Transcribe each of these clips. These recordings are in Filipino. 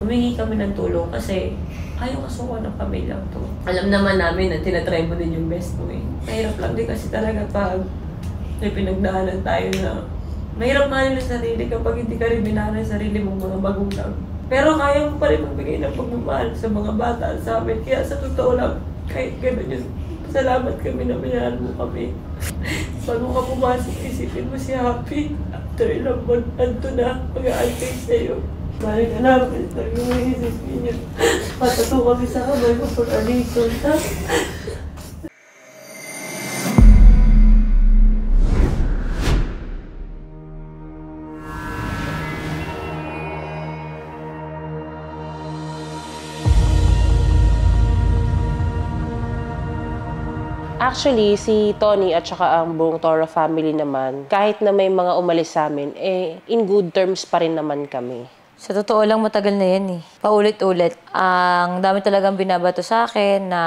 Humingi kami ng tulong kasi ayaw kasuko ng pamilya to. Alam naman namin na tinatry mo din yung best mo eh. Mahirap lang din kasi talaga pag may pinagdaanan tayo na mahirap mahalin ang sarili kapag hindi ka rin minahal ang sarili mong mga magulang. Pero kaya mo pa rin magbigay ng pagmamahal sa mga bata at sa amin. Kaya sa totoo lang, kahit gano'n yun, salamat kami na minahal mo kami. Bago ka pumasok, isipin mo si Happy. After ilang month, anto na mag-aalkay sa'yo. Balik ka namin, talagang may isipin niya. Patato kami sa kamay ko for a reason, ha? Actually, si Tony at saka ang buong Toro family naman, kahit na may mga umalis sa amin, in good terms pa rin naman kami. Sa totoo lang, matagal na yan eh. Paulit-ulit. Ang dami talagang binabato sa akin na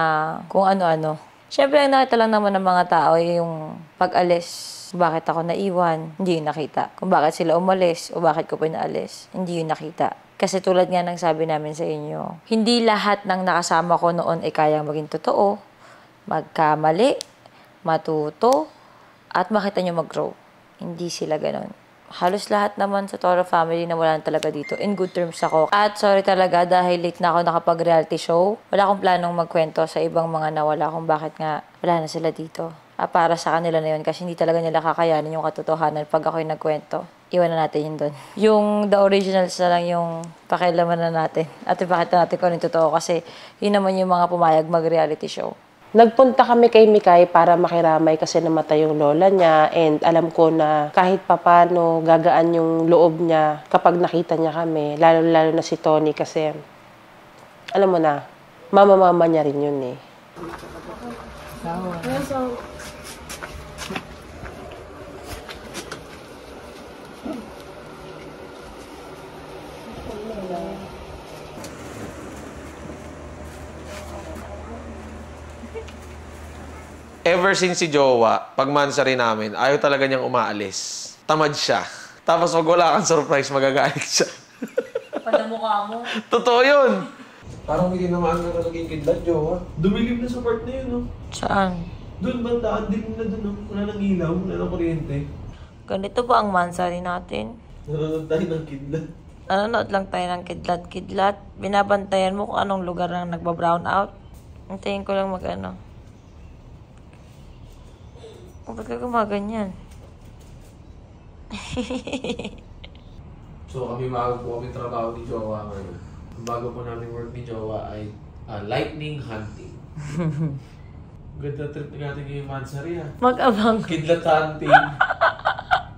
kung ano-ano. Siyempre, ang nakita lang naman ng mga tao yung pag-alis. Bakit ako naiwan, hindi yun nakita. Kung bakit sila umalis o bakit ko pinaalis, hindi yun nakita. Kasi tulad nga ng sabi namin sa inyo, hindi lahat ng nakasama ko noon ay kayang maging totoo, magkamali, matuto, at makita nyo mag-grow. Hindi sila ganon. Halos lahat naman sa Toro family na wala na talaga dito. In good terms ako. At sorry talaga dahil late na ako nakapag-reality show. Wala akong planong magkwento sa ibang mga nawala kung bakit nga wala na sila dito. Para sa kanila na yun kasi hindi talaga nila kakayanin yung katotohanan pag ako'y nagkwento. Iwan na natin yun doon. Yung the originals na lang yung pakialaman na natin. At ipakita natin kung ano yung totoo kasi yun naman yung mga pumayag mag-reality show. Nagpunta kami kay Mikay para makiramay kasi namatay yung lola niya and alam ko na kahit papano gagaan yung loob niya kapag nakita niya kami, lalo-lalo na si Tony kasi alam mo na, mama-mama niya rin yun eh. Ever since si Jowa, pag mansari namin, ayaw talaga niyang umaalis. Tamad siya. Tapos pag wala kang surprise, magagalit siya. Panamukha mo. Totoo yun! Parang hindi naman ka naging kidlat, Jowa. Dumilim na sa part na yun, no? Saan? Doon, bandaan din na doon, no? Wala nang ilaw, wala nang kuryente. Ganito ba ang mansari natin? Nanonood tayo ng kidlat. Nanonood lang tayo ng kidlat-kidlat. Binabantayan mo kung anong lugar na nagbabrown out. Hintayin ko lang mag-ano. Ba't ka gumaganyan? So kami bago po kami trabaho ni Jowa ngayon. Ang bago po namin work ni Jowa ay lightning hunting. Ganda trip natin yung Mansari ha. Mag-abang. Kidlat hunting.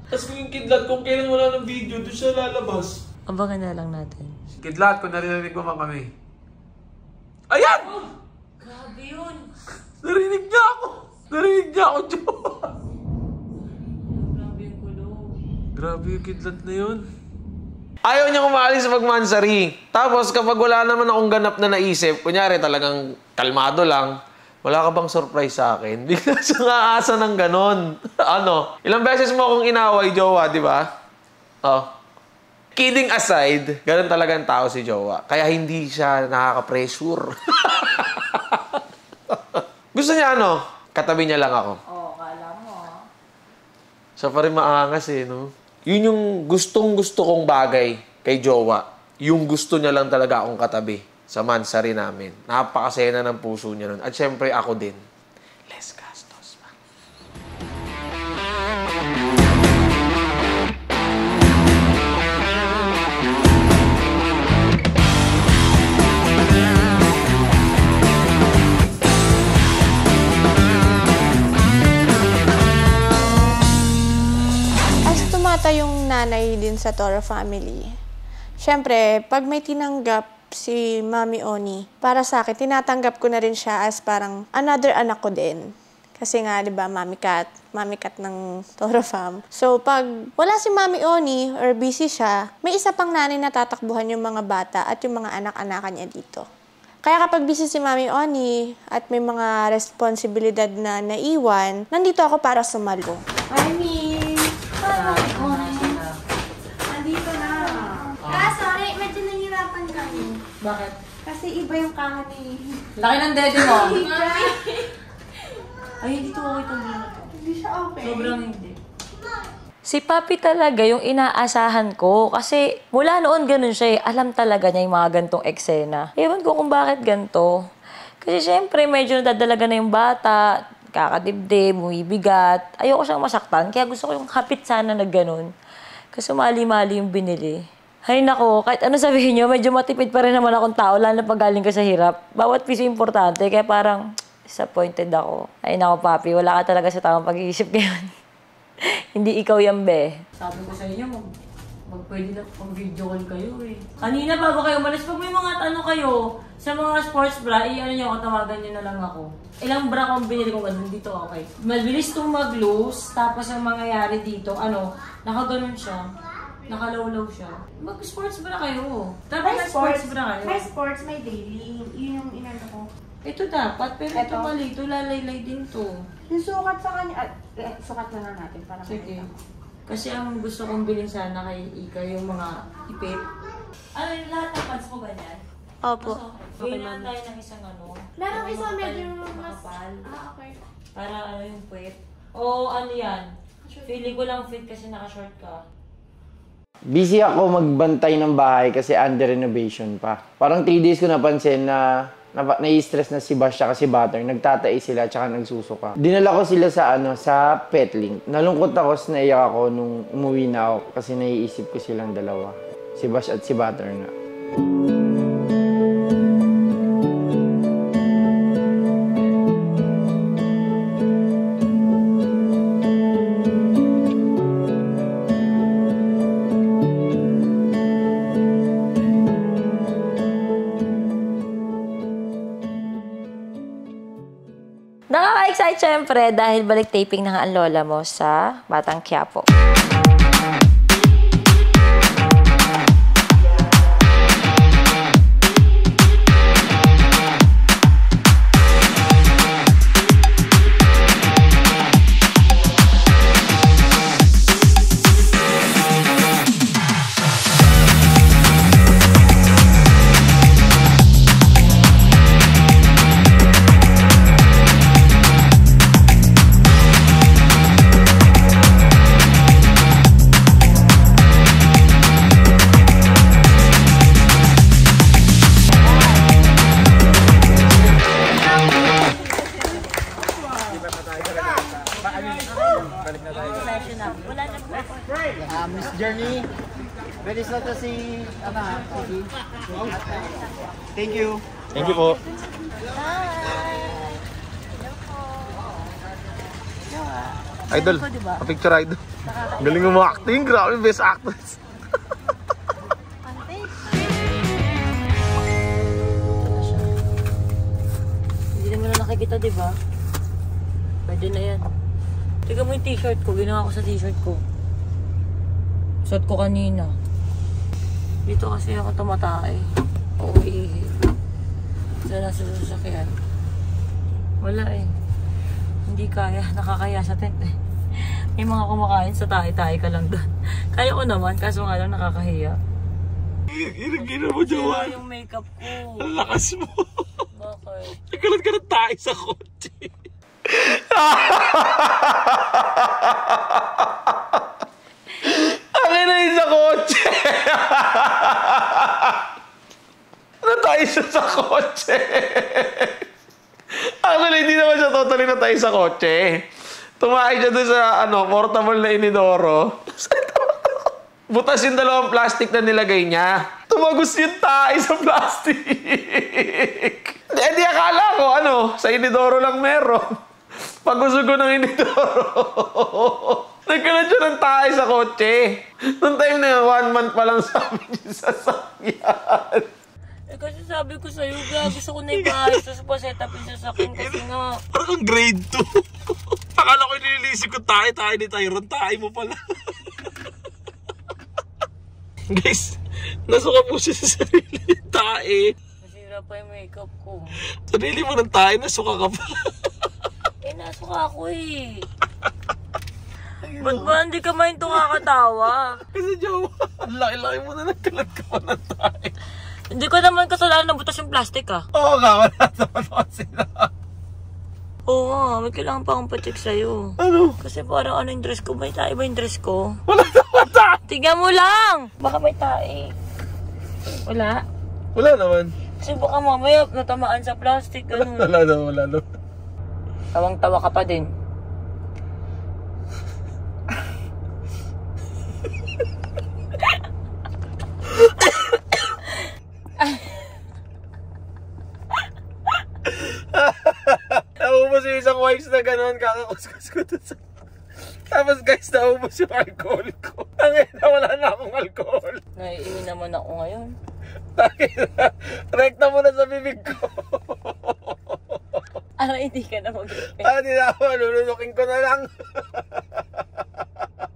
Tapos kung yung kidlat, kung kailan wala ng video, doon siya lalabas. Abangan na lang natin. Kidlat, kung narinig mo pa kami. Ayan! Oh, grabe yun. Narinig niya ako! Narinig niya ako, Jowa! Grabe yung kulong. Grabe yung kidlat na yun. Ayaw niyang umaalis sa pagmansari. Tapos kapag wala naman akong ganap na naisip, kunyari talagang kalmado lang, wala ka bang surprise sa akin? Bigla siya aasa ng ganon. Ano? Ilang beses mo akong inaway, Jowa, di ba? Oh. Kidding aside, ganon talaga ang tao si Jowa. Kaya hindi siya nakaka-pressure. Gusto niya ano? Katabi niya lang ako. Oo, kala mo. Siya pa rin maangas eh, no? Yun yung gustong-gusto kong bagay kay Jowa. Yung gusto niya lang talaga akong katabi sa mansari namin. Napakasena ng puso niya nun. At syempre ako din. Less gastos pa. Yung nanay din sa Toro family. Siyempre, pag may tinanggap si Mami Oni, para sa akin, tinatanggap ko na rin siya as parang another anak ko din. Kasi nga, di ba, Mami Cat ng Toro Fam. So, pag wala si Mami Oni or busy siya, may isa pang nanay na tatakbuhan yung mga bata at yung mga anak-anakan niya dito. Kaya kapag busy si Mami Oni at may mga responsibilidad na naiwan, nandito ako para sumalo. Hi, Miss! Hi, Nandito na. Sorry, medyo nahihirapan kami. Bakit? Kasi iba yung kahan eh. Laki ng dede mo. Ay, hindi to okay itong gano'n. Hindi siya okay. Sobrang hindi. Si Papi talaga yung inaasahan ko kasi mula noon ganun siya eh. Alam talaga niya yung mga gantong eksena. Ewan ko kung bakit ganito. Kasi syempre medyo nadadalaga na yung bata, kakadibdib, bumibigat. Ayoko siyang masaktan kaya gusto ko yung hapit sana na ganun. Kasi mali-mali yung binili. Hay nako, kahit ano sabihin niyo, medyo matipid pa rin naman akong tao, lalo na pag galing ka sa hirap. Bawat piso importante, kaya parang disappointed ako. Ay nako, Papi, wala ka talaga sa tamang pag-iisip ngayon. Hindi ikaw yan, be. Sabi ko sa inyo, pwede na mag-video call kayo eh. Kanina bago kayo umalis, pag may mga tanong kayo sa mga sports bra, i-ano nyo ako, tawagan nyo na lang ako. Ilang bra kong binili kong ganun dito, okay. Mabilis itong mag-loose, tapos ang mangyayari dito, nakaganon siya. Nakalawlaw siya. Mag-sports bra kayo. Dapat sports bra kayo. May sports, may daily. Yun yung inano ko. Ito dapat, pero ito mali. Ito lalaylay din to. Yung sukat sa kanya, sukat na lang natin para Sige. Kasi ang gusto kong bilhin sana kay Ika yung mga ipit. Ano yung lahat ng pads mo ba yan? Opo. Bilhin na tayo ng isang Meron isang medyo mas... makapal. Okay. Para yung puwet. O ano yan? Feeling ko lang fit kasi naka-short ka. Busy ako magbantay ng bahay kasi under renovation pa. Parang 3 days ko napansin na nai-stress na si Basha kasi Butter. Nagtatai sila tsaka nagsusuka. Dinala ko sila sa pet link. Nalungkot ako, naiyak ako nung umuwi na ako kasi naiisip ko silang dalawa. Si Bash at si Butter na. Nakaka-excite syempre dahil balik taping ng ang lola mo sa Batang Quiapo. Miss Journey, bilis na to si Sige. Thank you. Thank you po. Idol, picture idol. Galing mo acting, grabe, best actress. Hindi naman na nakikita, di ba? Pwede na yan. Tignan mo yung t-shirt ko. Ginawa ko sa t-shirt ko. Suot ko kanina. Dito kasi ako tumatay. Uwi. Sana sa sasakyan. Wala eh. Hindi kaya. Nakakaya sa tent eh. May mga kumakain sa tahi-tahi ka lang doon. Kaya ko naman, kaso nga lang nakakahiya. Gina mo, Jowa. Yung makeup ko. Ang lakas mo. Bakit? Nagkalat ka ng tayo sa kotse. Akin na yun sa kotse. Natay siya sa kotse. Actually, hindi naman siya totally natay sa kotse. Tumakay siya doon sa portable na inidoro. Butas yung dalawang plastic na nilagay niya. Tumagos yung tayo sa plastic. Hindi akala ko, sa inidoro lang meron. Pag-usog ko ng inidoro. Nagkalat siya ng tayo sa kotse. Noong time na yun, 1 month pa lang sa amin yung sasakyan. Kasi sabi ko sa'yo, gusto ko na ibahay sa set up yung sasakyan kasi nga. Parang grade 2. Akala ko nililisip ko tayo ni Tyron. Tayo mo pala. Guys, nasuka po siya sa sarili ng tae. Nasira pa yung makeup ko. Sarili mo ng tae, nasuka ka pa. Nasuka ako eh. Ba't ba hindi ka main kakatawa? Kasi Jowa, ang laki-laki mo na nagkalat ka pa ng tae. Hindi ko naman kasalanan na butas yung plastic Oo nga, wala naman sila. Oo nga, may kailangan pa akong pa-check sa'yo. Ano? Kasi parang ano yung dress ko, may tae ba yung dress ko? Wala naman tae! Tingnan mo lang! Baka may tae. Wala? Wala naman. Kasi baka mamaya natamaan sa plastic, ganun. Wala naman. Tawang-tawa ka pa din. Naubos yung isang wipes na gano'n, kakakuskus ko dun sa... Tapos guys, naubos yung alcohol ko. Tangina, wala na akong alcohol. Naiiwi naman ako ngayon. Tangina, rekta mo na sa bibig ko. Hindi ka na mag-repair. Hindi na ako, lulunukin ko na lang.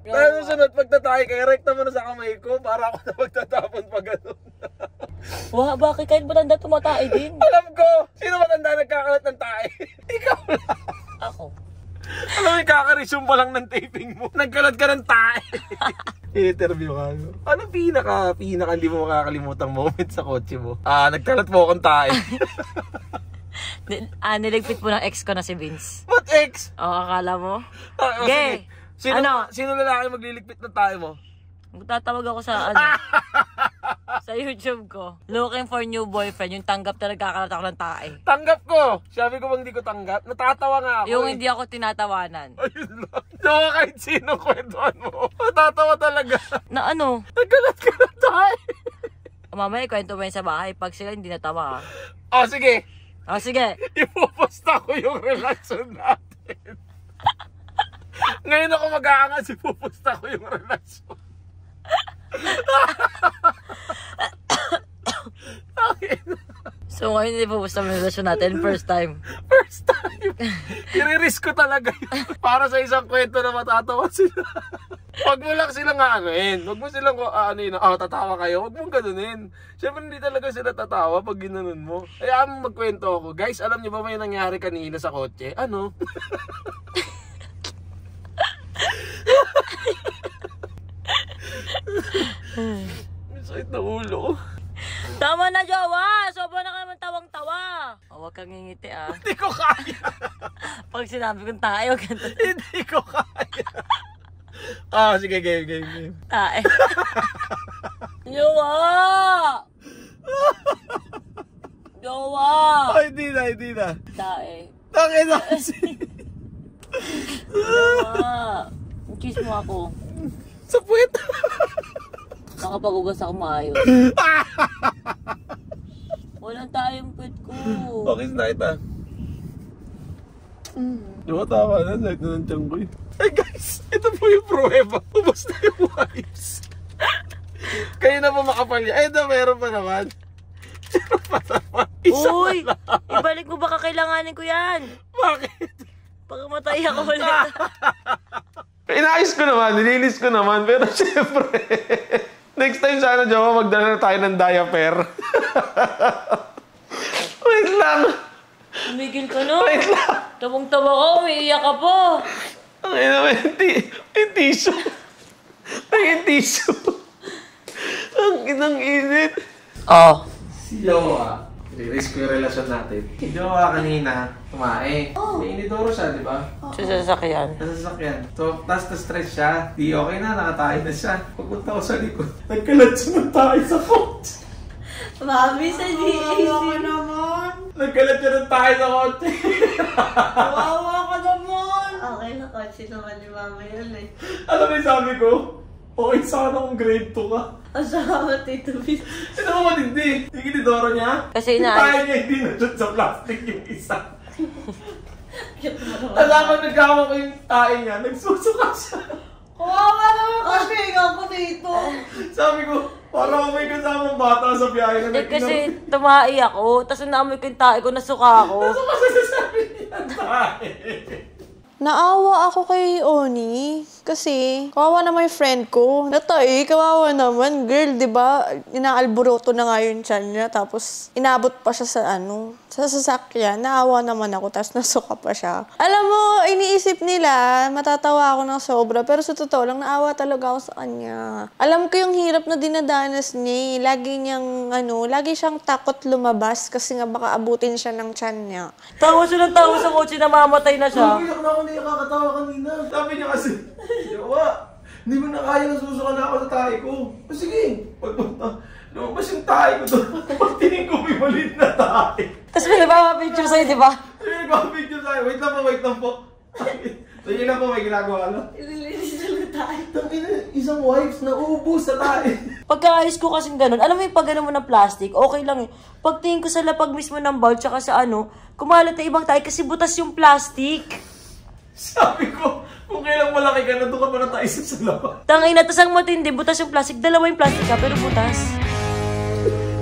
Tayo sunod, pagtatay kaya rekta mo na sa kamay ko para ako na magtatapon pa gano'n. Wah, bakit kahit matanda tumatae din? Alam ko! Sino matanda nagkakalat ng tae? Ikaw lang. Ako. Alam mo, kakaresume pa lang ng taping mo. Nagkalat ka ng tae. In-interview ka. Ano pinaka hindi mo makakalimutang moment sa kotse mo? Nagkalat mo akong tae. Niligpit po ng ex ko na si Vince. What ex? Oo, akala mo? Gay! Sige. Sino lalaki magliligpit ng tae mo? Magtatawag ako sa sa YouTube ko. Looking for new boyfriend. Yung tanggap na nagkakalat ako ng tae. Tanggap ko! Sabi ko bang hindi ko tanggap? Natatawa nga ako. Yung hindi ako tinatawanan. Ayun lang. Nawa kahit sino kwentuhan mo. Natatawa talaga. Na ano? Nagkalat ka ng tae. Mamaya kwento mo yun sa bahay. Pag sila hindi natawa. Sige. Sige. Ipuposta ko yung relasyon natin. Ngayon ako mag-aangas, ipuposta ko yung relasyon. So ngayon hindi po basta may relasyon natin. First time. I-risk ko talaga yun. Para sa isang kwento na matatawa sila. Huwag mo lang silang aanoin. Huwag mo silang tatawa kayo. Huwag mong ganunin. Siyempre hindi talaga sila tatawa pag ginanon mo. Kaya magkwento ako. Guys, alam niyo ba may nangyari kanina sa kotse? Ano? Sakit na ulo. Tama na, jowa! Sobrang na ka naman tawang-tawa. Huwag kang ngingiti Hindi ko kaya. Pag sinabi kong tae, huwag kang Hindi ko kaya. Sige, game. Tae. Jowa! Jowa! Hindi na. Tae. Tangin na kasi. Jowa! Kiss mo ako. Sa puwet. Nakapagugas ako maayos. Walang tayong puwet ko. Okay, na kita. Diba tama na, sakit na ng tiyan ko eh. Ay guys, ito po yung pruweba. Ubus na yung wipes. Kayo na po makapal niya. Ay, meron pa naman. Meron pa naman. Uy! Ibalik mo baka kailanganin ko yan. Bakit? Pagkamatay ako ulit. Inayos ko naman, nilinis ko naman. Pero syempre, next time sana, Jowa, magdala na tayo ng diaper. Wait lang. Tumigil ka na. Wait lang. Tabang-taba ka, umiiyak ka pa. Ang ina, may tissue. May tissue. Ang inang init. Si Jowa, i-risk ko yung relasyon natin. Si Jowa kanina, kumain. May inidoro siya, di ba? Sa sasakyan. Sa sasakyan. So, tas na-stress siya. Di okay na, nakatayo na siya. Pagpunta ko sa likod, nagkalat siya ng tayo sa kotse. Mami, sa GAC. naman. Nagkalat siya ng tayo sa kotse. Wawa ka naman. Okay na, kotse naman ni Mama yun eh. Alam mo yung sabi ko? Okay, sana kung grade 2 ka. Asama, Tito Vince. Sino mo matindi? Yung inidoro niya? Kasi yung tayo niya hindi na sa plastic yung isa. Alam nagkawa ko yung tayo niya, nagsusuka siya. Kawawa naman kasi ako dito. Sabi ko, parang may kasamang bata sa biyahe na Hindi kasi tumai ako, tapos naamoy ko yung tae ko, nasuka ako. Ano ba sasasabi niya tayo? Naawa ako kay Oni. Kasi, kawawa naman yung friend ko. Natay, kawawa naman. Girl, di ba? Inaalboroto na nga yung tiyan niya. Tapos, inabot pa siya sa sa sasakyan. Naawa naman ako, tapos nasuka pa siya. Alam mo, iniisip nila, matatawa ako ng sobra. Pero sa totoo lang, naawa talaga ako sa kanya. Alam ko yung hirap na dinadanas niya. Lagi siyang takot lumabas kasi nga baka abutin siya ng tiyan niya. Tawa siya ng tawa sa kotse na mamatay na siya. Umiyak na ako na nakakatawa kanina. Sabi niya kasi, Jowa, hindi mo na kaya na susuka na ako sa tayo ko. O sige, pagpunta, lumabas yung tayo ko doon. Pagtingin ko, may maliit na tayo. Tapos may nagpapapicture sa'yo, di ba? May nagpapapicture sa'yo. Wait lang po. Sige na po, may ginagawa na. Ililinis na lang tayo. Tangina, isang wipes na ubus sa tayo. Pagkaayos ko kasing ganun, alam mo yung pag mo ng plastic, okay lang eh. Pagtingin ko sa lapag mismo ng bowl, tsaka sa kumalat na ibang tayo kasi butas yung plastic. Sabi ko, kung kailang malaki ka na, doon ka pa na tayo sa labas. Tangina, tas ang matindi, butas yung plastic. Dalawa yung plastic ka, pero butas.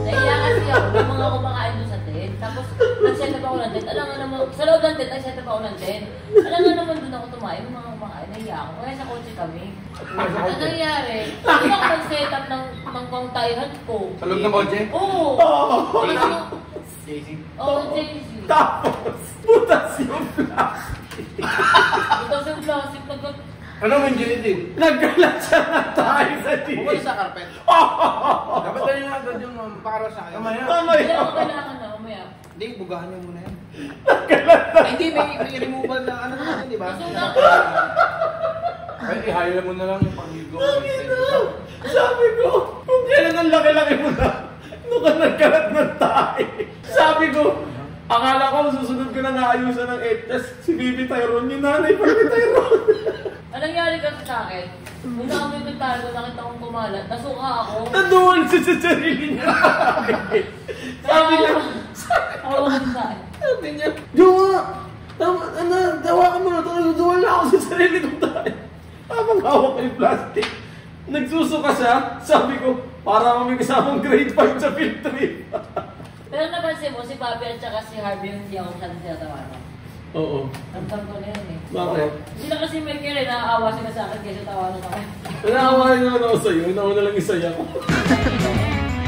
Naiya kasi ako, yung mga kumakain doon sa tent. Tapos, nag-set up ako ng tent. Alam nga naman, sa loob ng tent, nag-set up ako ng tent. Alam nga naman doon ako tumayo, yung mga kumakain, naiya ako. Kaya sa kotse kami. Ang nangyari, hindi ako nag-set up ng pangtayihan ko. Sa loob ng kotse? Oo. JC? Oo, JC. Tapos, butas yung plastic. Butas yung plastic, Ano mo yung gilid? Nagkalat siya na tayo sa JC. Bukod sa carpet. Dapat ganyan na agad yung para sa akin. Hindi ako kailangan na, umaya. Hindi, bugahan niyo muna yan. Nagkalat na. Hindi, may removal na ano naman, di ba? Ay, ihayla mo na lang yung panghigo. Sabi ko, kung kailan ang laki-laki mo na, nung ka nagkalat ng tayo. Sabi ko, akala ko susunod ko na naayusan ng ETS. Si Bibi Tyrone, yung nanay pa Bibi Tyrone. Anong nangyari kasi sa akin? Nung nakamoy ko tayo, nakita kong kumalat, nasuka ako. Nandoon siya sa sarili niya. Sabi niya, sabi niya, Jowa, dawa ka muna, duwal na ako sa sarili kong tayo. Habang hawak ko yung plastic. Nagsusuka siya, sabi ko, para kami kasamang grade 5 sa field trip. Pero napansin mo, si Papi at saka si Harvey yung hindi ako siya tawanan. Oo. Tantang ko na yun eh. Bakit? Sila kasi may kere, naaawa sila sa akin kasi tawanan ako. Naawain naman ako sa'yo, nauna lang isaya ko.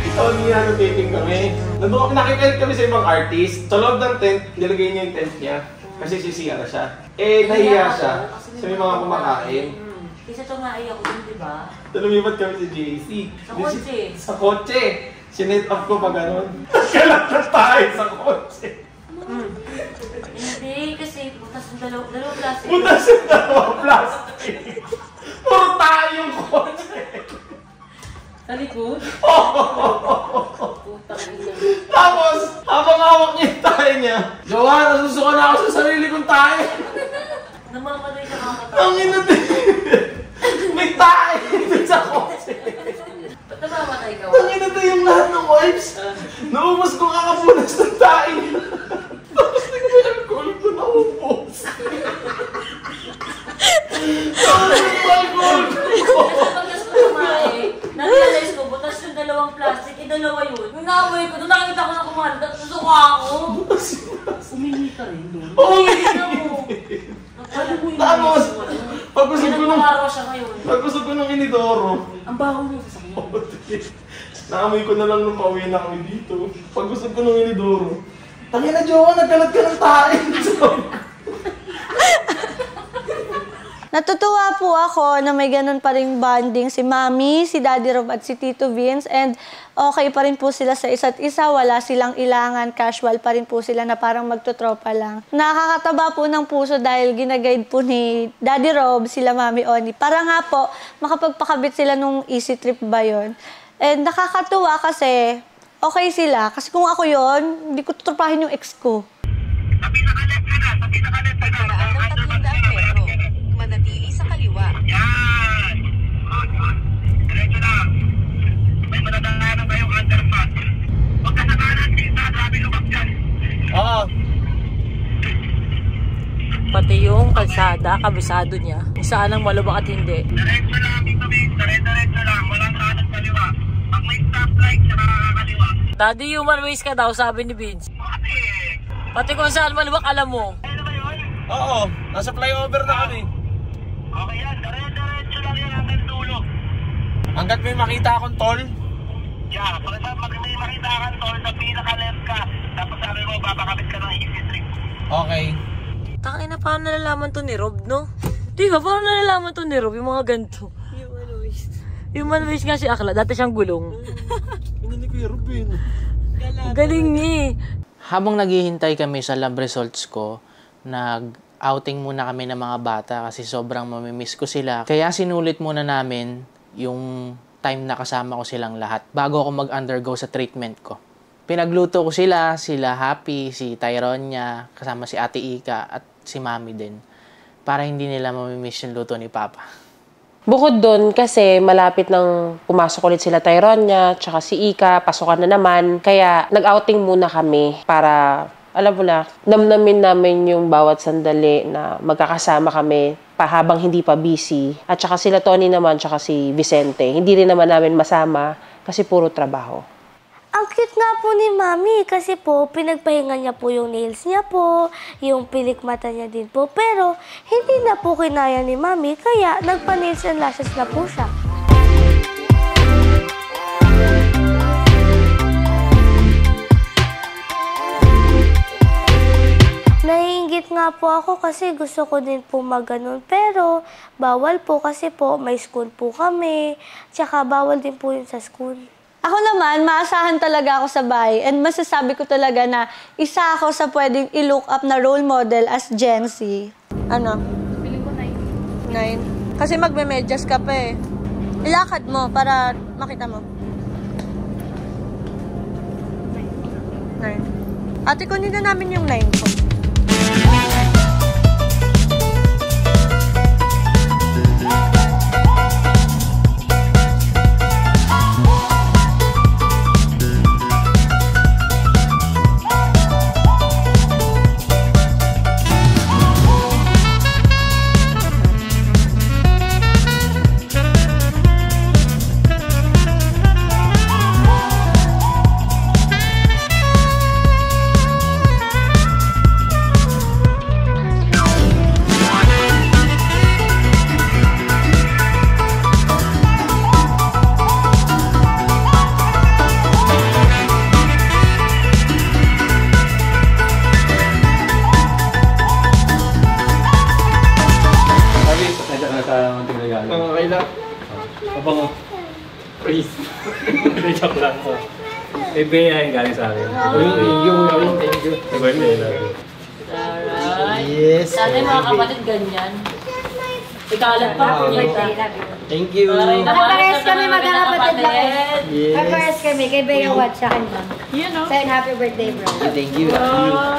Ikaw niya, dating kami. Nandun kami, nakikalit kami sa ibang artist. Sa loob ng tent, nilagay niya yung tent niya. Kasi sisiyara siya. Nahiya siya sa may mga kumakain. Isa tumaay ako dun, di ba? Lumipat kami sa JC. Sa kotse. Sa kotse. Sinet up ko pa gano'n. Kalat na tayo sa kotse. Hindi, kasi butas yung dalawang plastic. Butas yung dalawang plastic. Puro tayo yung kotse. Sa likod? Tapos, habang hawak niya yung tayo niya, Jowa, nasusuka na ako sa sarili kong tayo. Namamatay ka makakatawa. Ang ina din. May tayo dito sa kotse. Ba't namamatay ka? Ang ina din yung lahat ng wipes. Naubos ko kakapunas ng tayo. Tapos naging alcohol ko naubos. Tapos naging alcohol ko. Pagkas ko tumae, na-realize ko, butas yung dalawang plastic, dalawa yun. Yung naamoy ko, doon nakikita ko na kumalat, nasuka ako. Umingi ka rin doon. Oo, Nagpalabo yung tapos, pagkusog ko nung... pinagpaparawa siya ngayon. Pagkusog ko ng inidoro. Ang baho niya sa sakyan. Naamoy ko na lang nung pauwi na kami dito. Pagkusog ko ng inidoro. Tangina, Jowa, nagkalat ka ng tayo. Natutuwa po ako na may ganun pa rin bonding si Mami, si Daddy Rob at si Tito Vince, and okay pa rin po sila sa isa't isa, wala silang ilangan, casual pa rin po sila na parang magtutropa lang. Nakakataba po ng puso dahil ginaguide po ni Daddy Rob sila Mami Oni. Para nga po, makapagpakabit sila nung easy trip ba yun. And nakakatuwa kasi okay sila, kasi kung ako yon, hindi ko tutropahin yung ex ko. Manatili sa kaliwa. Yan! Good. Diretso lang. May manadaanan kayong underpass. Huwag ka sa kanan, kita. Grabe lumag dyan. Oo. Pati yung kalsada, kabisado niya. Kung saan ang malubak at hindi. Diretso lang dito, Vince. Diretso lang. Walang kanan kaliwa. Pag may stoplight, saka kakaliwa. Daddy, human waste ka daw, sabi ni Vince. Pati kung saan malubak, alam mo. Ano ba yun? Oo. Nasa flyover na kami. Okay yan, dire-diretso lang yan hanggang dulo. Hanggat may makita akong tol? Yeah, pag may makita kang tol, sa pinaka-left ka, tapos sabi mo, babakabit ka ng easy street. Okay. Tangina, paano nalalaman to ni Rob, no? Di ba, paano nalalaman to ni Rob, yung mga ganito? Human waste nga si Akla, dati siyang gulong. Hindi ko yung Robin. Galing niya eh. Habang naghihintay kami sa lab results ko, nag-outing muna kami ng mga bata kasi sobrang mamimiss ko sila. Kaya sinulit muna namin yung time na kasama ko silang lahat bago ako mag-undergo sa treatment ko. Pinagluto ko sila Happy, si Tyronia, kasama si Ate Ika at si Mami din. Para hindi nila mamimiss yung luto ni Papa. Bukod doon, kasi malapit nang pumasok ulit sila Tyronia, tsaka si Ika, pasukan na naman. Kaya nag-outing muna kami para, alam mo na, namnamin namin yung bawat sandali na magkakasama kami habang hindi pa busy. At tsaka sila Tony naman, tsaka si Vicente. Hindi rin naman namin masama kasi puro trabaho. Ang cute nga po ni Mami kasi po pinagpahinga niya po yung nails niya po, yung pilik mata niya din po. Pero hindi na po kinaya ni Mami kaya nagpa-nails and lashes na po siya. Naiinggit nga po ako kasi gusto ko din po mag-ganon. Pero bawal po kasi po may school po kami. Tsaka bawal din po yun sa school. Ako naman, maasahan talaga ako sa bahay and masasabi ko talaga na isa ako sa pwedeng i-look up na role model as Gen Z. Ano? Piling ko 9. 9. Kasi magme-medyas ka pa eh. Ilakad mo para makita mo. 9. Ate, kunin na namin yung 9 ko. Okay lang. Abango. Please. Joke lang po. May bea yung galing sa akin. Thank you. Sa birthday natin. Alright. Yes. Sana yung mga kapatid ganyan. Ikalat pa po niya. Thank you. Nakapares kami magkakapatid lang. Yes. Nakapares kami kay Bea Watch sa kanya. You know? Sayang happy birthday, bro. Thank you.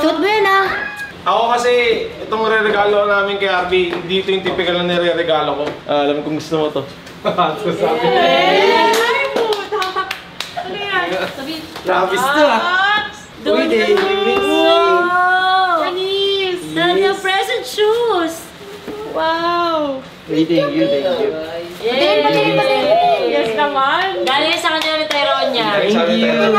Suot mo yun, ah. Ako kasi, itong re-regalo namin kay Arby, dito yung typical na nire-regalo ko. Alam kong gusto mo to. So sabi niya. Ay, puta! Ano yan? Promise to ah. Uy, Dave. Wow! Janice! Dahil yung present shoes! Wow! Thank you. Yay! Yes naman! Galing sa kanya ni Tyronia. Thank you.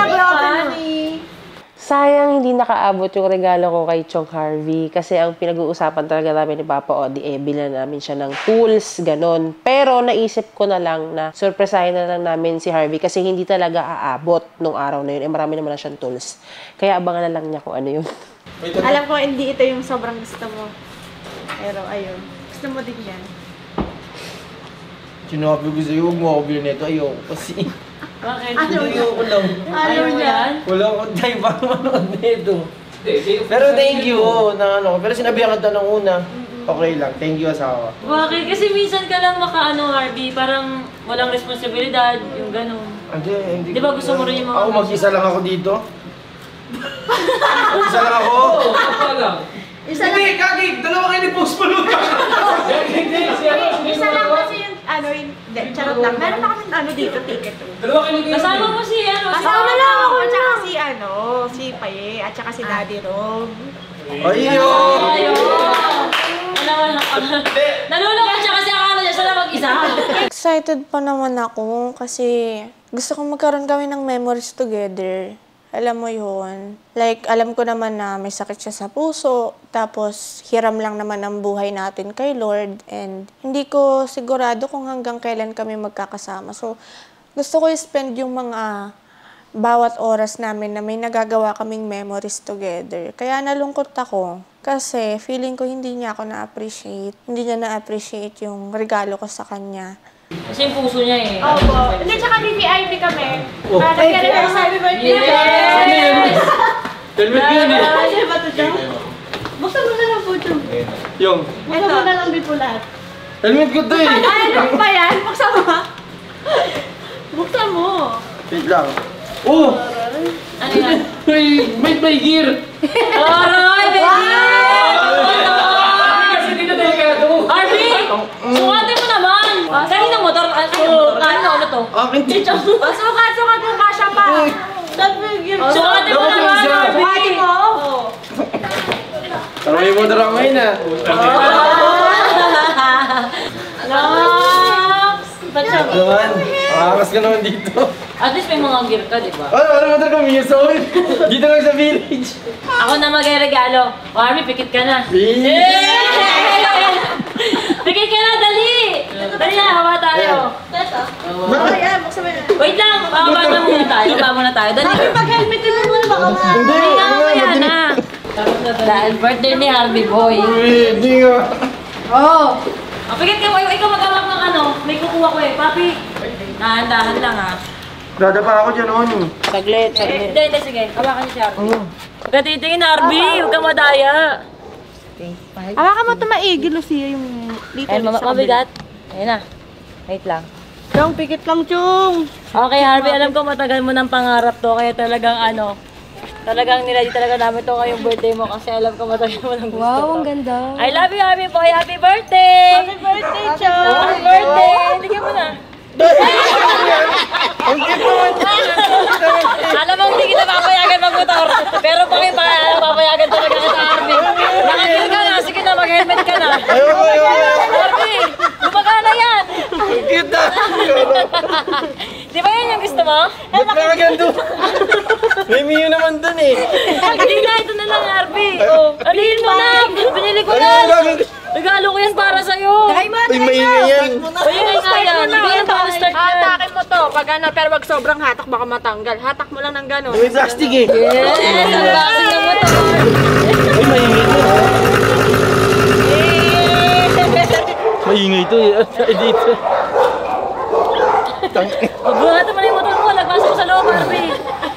Sayang hindi nakaabot yung regalo ko kay Chong Harvey kasi ang pinag-uusapan talaga namin ni Papa o bilan namin siya ng tools, ganon. Pero naisip ko na lang na surpresahin na lang namin si Harvey kasi hindi talaga aabot nung araw na yun. Marami naman na siyang tools. Kaya abangan na lang niya kung ano yun. Alam ko hindi ito yung sobrang gusto mo. Pero ayun, gusto mo din yan. Sinabi ko sa'yo, huwag mo ako bilhin nito. Ayoko kasi. Bakit? Ayoko lang. Ayaw yan? Wala akong time para manood nito. Pero thank you. Pero sinabihan ka ng una. Okay lang. Thank you, asawa. Bakit? Kasi minsan ka lang makaano, Harvey. Parang walang responsibilidad. Yung gano'n. Hindi. Di ba gusto mo rin yung mga... Ako, mag-isa lang ako dito. Mag-isa lang ako. Isa lang. Hindi, Kagi! Dalawa kayo ni Post Malone ka! Isa lang kasi yung charot lang. Meron pa kami dito, ticket. Dalawa kayo ni Kasama mo si Kasama na lang ako. At saka si Paye. At saka si Daddy Rob. Ayun! Nalulungkot siya kasi akala niya siya lang mag-isa. Excited pa naman ako kasi gusto kong magkaroon kami ng memories together. Alam mo yun. Like, alam ko naman na may sakit siya sa puso. Tapos, hiram lang naman ang buhay natin kay Lord. And hindi ko sigurado kung hanggang kailan kami magkakasama. So, gusto ko i-spend yung mga bawat oras namin na may nagagawa kaming memories together. Kaya nalungkot ako. Kasi feeling ko hindi niya ako na-appreciate. Hindi niya na-appreciate yung regalo ko sa kanya. Kasi yung puso niya eh. Opo. Hindi, tsaka DTIP kami. Oh. Nagkala sa happy birthday. Yes! Helmet yun eh. Ay, ba ito dyan? Buksan mo na lang po ito. Yung. Buksan mo na lang din po lahat. Helmet ko to eh. Ay, ano ba yan? Buksan mo. Buksan mo. Wait lang. Oh! Ano yan? May gear! Aray, baby! Kasi dito delikado. Arby! Sukatin mo naman! Kanina motor? Ano to? Akin dito. Sukat mo pa siya pa. Sukatin mo naman, Arby! Sukatin mo. Taroy mo darang ngayon ah. Ba't siya? Naman, makakas ka naman dito. At least may mga gear ka, di ba? Ano mo talaga Minnesota? Dito lang sa village. Ako na magregalo. O, Arby, pikit ka na. Pikit ka na, dali! Dali na, hawa tayo. Wait lang, bababa na muna tayo. Bababa muna tayo. Dali. Sabi, mag-helmet din mo muna baka ma... Hindi nga, mamaya na. Dahil birthday ni Harvey Boy. Hindi nga. Oo. Pikit ka, ikaw magkawak ng ano. May kukuha ko eh. Papi, dahan-dahan lang ah. Dada pa ako dyan, on. Saglit. Hindi, sige. Hawakan niyo si Harvey. Huwag ka titingin, Harvey. Huwag ka madaya. Hawakan mo ito maigi, Lucia, yung dito. Ay, mabigat. Ayun na. Wait lang. Chong, pikit lang, Chong. Okay, Harvey, alam ko matagal mo ng pangarap to. Kaya talagang talagang niready talaga namin to ngayong birthday mo kasi alam ko matagal mo ng gusto to. Wow, ang ganda. I love you, Harvey Boy. Happy birthday! Happy birthday, Chong. Happy birthday! Hindi mo na. Alam mo, hindi kita papayagan magmotor. Pero papayagan talaga ka sa Harvey. Nakakil ka na. Sige na, mag-helmet ka na. Harvey, lumagana yan. Cute na. Di ba yan yung gusto mo? Ba't nakagando? May Mio naman dun eh. Hindi na, ito na lang, Harvey. Alihin mo na. Binili ko na. Regalo ko yan para sa'yo. Ay, maingay yan. Maingay nga yan. Hindi yan para start yan. Hatakin mo to. Pag ano, pero wag sobrang hatak, baka matanggal. Hatak mo lang ng gano'n. May plastic eh. Yes! Ang boxing ng motor. Ay, maingay to. Maingay to eh. Ay, dito. Mabuhatan mo na yung motor mo. Nagpasok ko sa loob, Harvey.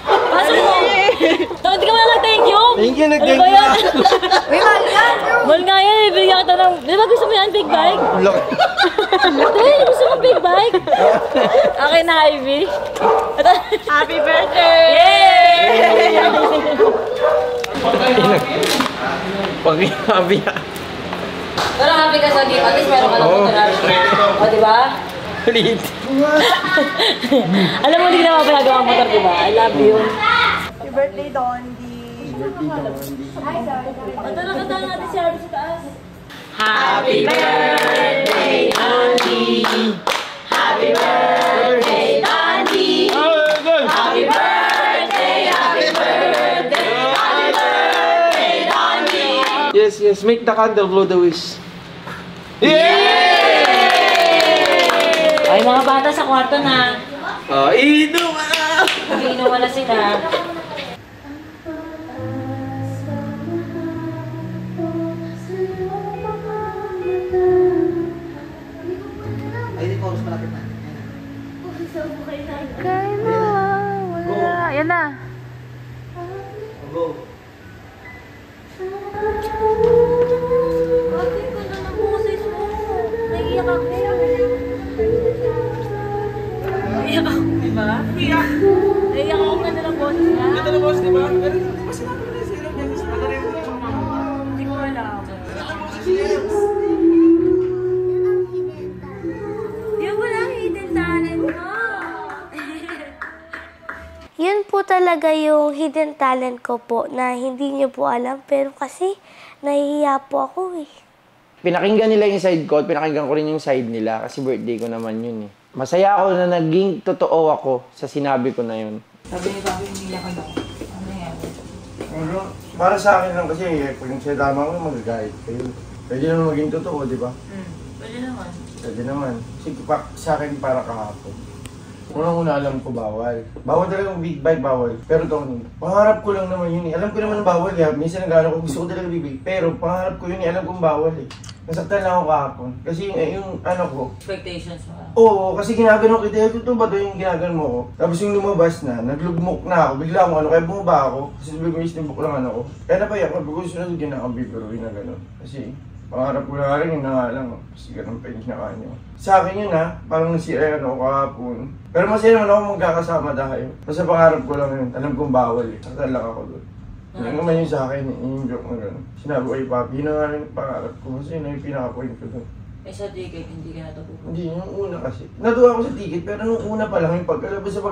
Pasok mo. Hindi ka lang thank you. Thank you, Ano ba yan? May mahal yan. Mahal nga yan. Bigyan kita ng... Di ba gusto mo yan, big bike? Laki. Hindi, gusto mo big bike? Okay na, Ivy. Happy birthday! Yay! Pag-happy yan. Pero happy ka sa gift. At least meron ka ng motor. O, di ba? Ulit. Alam mo, hindi na mapayagan ang motor, di ba? I love you. Happy birthday, Dondi. Kanta natin si Harvey sa taas. Happy birthday, Dondi. Happy birthday, Dondi. Happy birthday, happy birthday, happy birthday, Dondi. Yes. Make the candle blow the wish. Ay, mga bata sa kwarto na. Inom ka! Mag-iinuman na sila. Ayan na. Go. Bakit ko na ng boses mo? Naiiyak ako. Naiiyak ako. Diba? Naiiyak ako ganda ng boses niya. Ganda ng boses, diba? Pero hindi ba sinabi ko na yung zero beses? Nakarinig ko yung mama. Hindi ko alam. Ganda ng boses niya. Yung walang hidden talent mo. Yun po talaga yung hidden talent ko po na hindi niyo po alam pero kasi nahihiya po ako eh. Pinakinggan nila yung side ko at pinakinggan ko rin yung side nila kasi birthday ko naman yun eh. Masaya ako na naging totoo ako sa sinabi ko na yun. Sabi ni Papi, umiiyak ka daw. Para sa akin lang kasi, pag nagsalita ko, magagayad kayo. Pwede naman maging totoo, di ba? Pwede naman. Pwede naman. Kasi sa akin para kahapon. Unang-una alam ko bawal. Bawal talaga yung big bike, bawal. Pero Tony, pangarap ko lang naman yun eh. Alam ko naman na bawal eh. Minsan nag-ano ko, gusto ko talaga big bike. Pero pangarap ko yun eh, alam kong bawal eh. Nasaktan lang ako kahapon. Kasi yung ano ko. Expectations mo. Oo, kasi ginagano kita. Ito ba ito yung ginagano mo ko? Tapos yung lumabas na, naglugmok na ako. Bigla akong ano, kaya bumaba ako. Kasi sabi ko, isnibok lang ano ko. Kaya napayak ko, because sunod ginakabibiro na gano'n. Kasi pangarap ko na rin, yun na nga lang. Kasi ganun pa yung ginawa niyo. Sa akin yun ha, parang nasira ako kahapon. Pero masaya naman ako magkakasama tayo. Basta pangarap ko lang yun, alam kong bawal eh. Saktan lang ako doon. Yan naman yun sa akin, yung joke na gano'n. Sinabi ko, Papi, yun na nga rin pangarap ko. Kasi yun na yung pinaka-point ko doon. Eh sa ticket, hindi ka natutuwa? Hindi, yung una kasi. Natuwa ako sa ticket, pero nung una pa lang, yung pagkalabas sa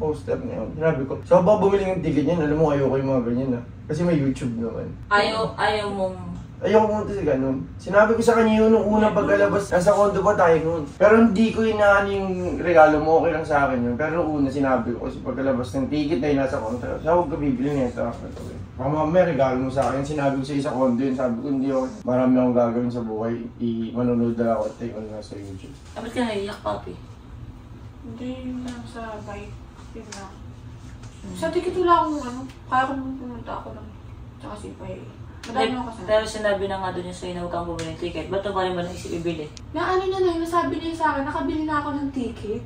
poster na yun, sinabi ko, so ba bumili ng ticket yan? Alam mo, ayoko yung mga ganyan ha. Kasi may YouTube naman. Ayaw mong... Ayoko muna kasi ganun. Sinabi ko sa kanya yun nung unang pagkalabas, nasa condo pa tayo noon. Pero hindi ko inaan yung regalo mo, okay lang sa akin yun. Pero nung una sinabi ko kasi pagkalabas ng ticket na yun nasa condo, siya huwag ka bibili nito. Baka mamaya regalo mo sa akin, sinabi ko sa condo yun, sabi ko hindi ako, marami akong gagawin sa buhay, manunod na ako at tayo na sa YouTube. Dapat ka naiyak, Papi? Hindi, yun lang sa bike. Yun lang. Sa ticket wala akong ano, kaya kung pumunta ako lang. Tsaka si Pai. Pero sinabi na nga doon yung sa'yo na huwag kang bumili ng ticket. Ba't pa rin ba naisip ibili? Ano na nasabi niya sa akin, nakabili na ako ng ticket.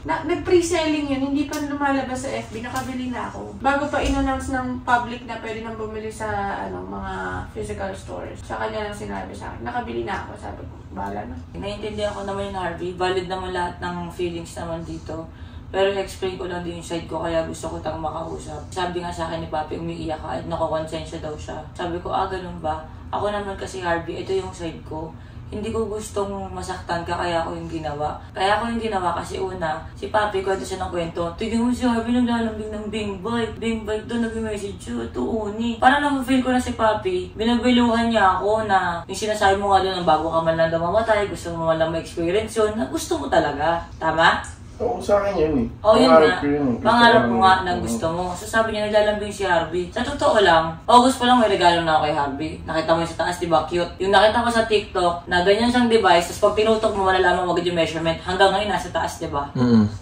Nag-pre-selling yun, hindi pa lumalabas sa FB, nakabili na ako. Bago pa in-announce ng public na pwede nang bumili sa mga physical stores. Sa kanya lang sinabi sa akin, nakabili na ako. Sabi ko, bahala na. Naiintindihan ko naman yung Harvey, valid naman lahat ng feelings naman dito. Pero explain ko lang din yung side ko, kaya gusto ko tang makausap. Sabi nga sa akin ni Papi, umiiyak ka at nakakonsensya daw siya. Sabi ko, ganun ba? Ako naman kasi Harvey, ito yung side ko. Hindi ko gustong masaktan ka, kaya ako yung ginawa. Kaya ako yung ginawa kasi una, si Papi, kwento siya ng kwento. Tignan mo si Harvey naglalambing ng Bing Bike. Bing Bike doon, nag-message siya, tuuni. Parang na-feel ko na si Papi, binabiluhan niya ako na yung sinasabi mo nga doon, bago ka man lang mamatay, gusto mo man lang ma-experience yun, na gusto mo talaga. Tama? Oo, sa akin yun eh. Oo, yun nga. Pangarap mo nga na gusto mo. So sabi niya, naglalambing si Harvey. Sa totoo lang, August pa lang may regalo na ako kay Harvey. Nakita mo yung sa taas, diba? Cute. Yung nakita ko sa TikTok, na ganyan siyang device, tapos pag tinutok mo, malalaman mo agad yung measurement. Hanggang ngayon, nasa taas, diba?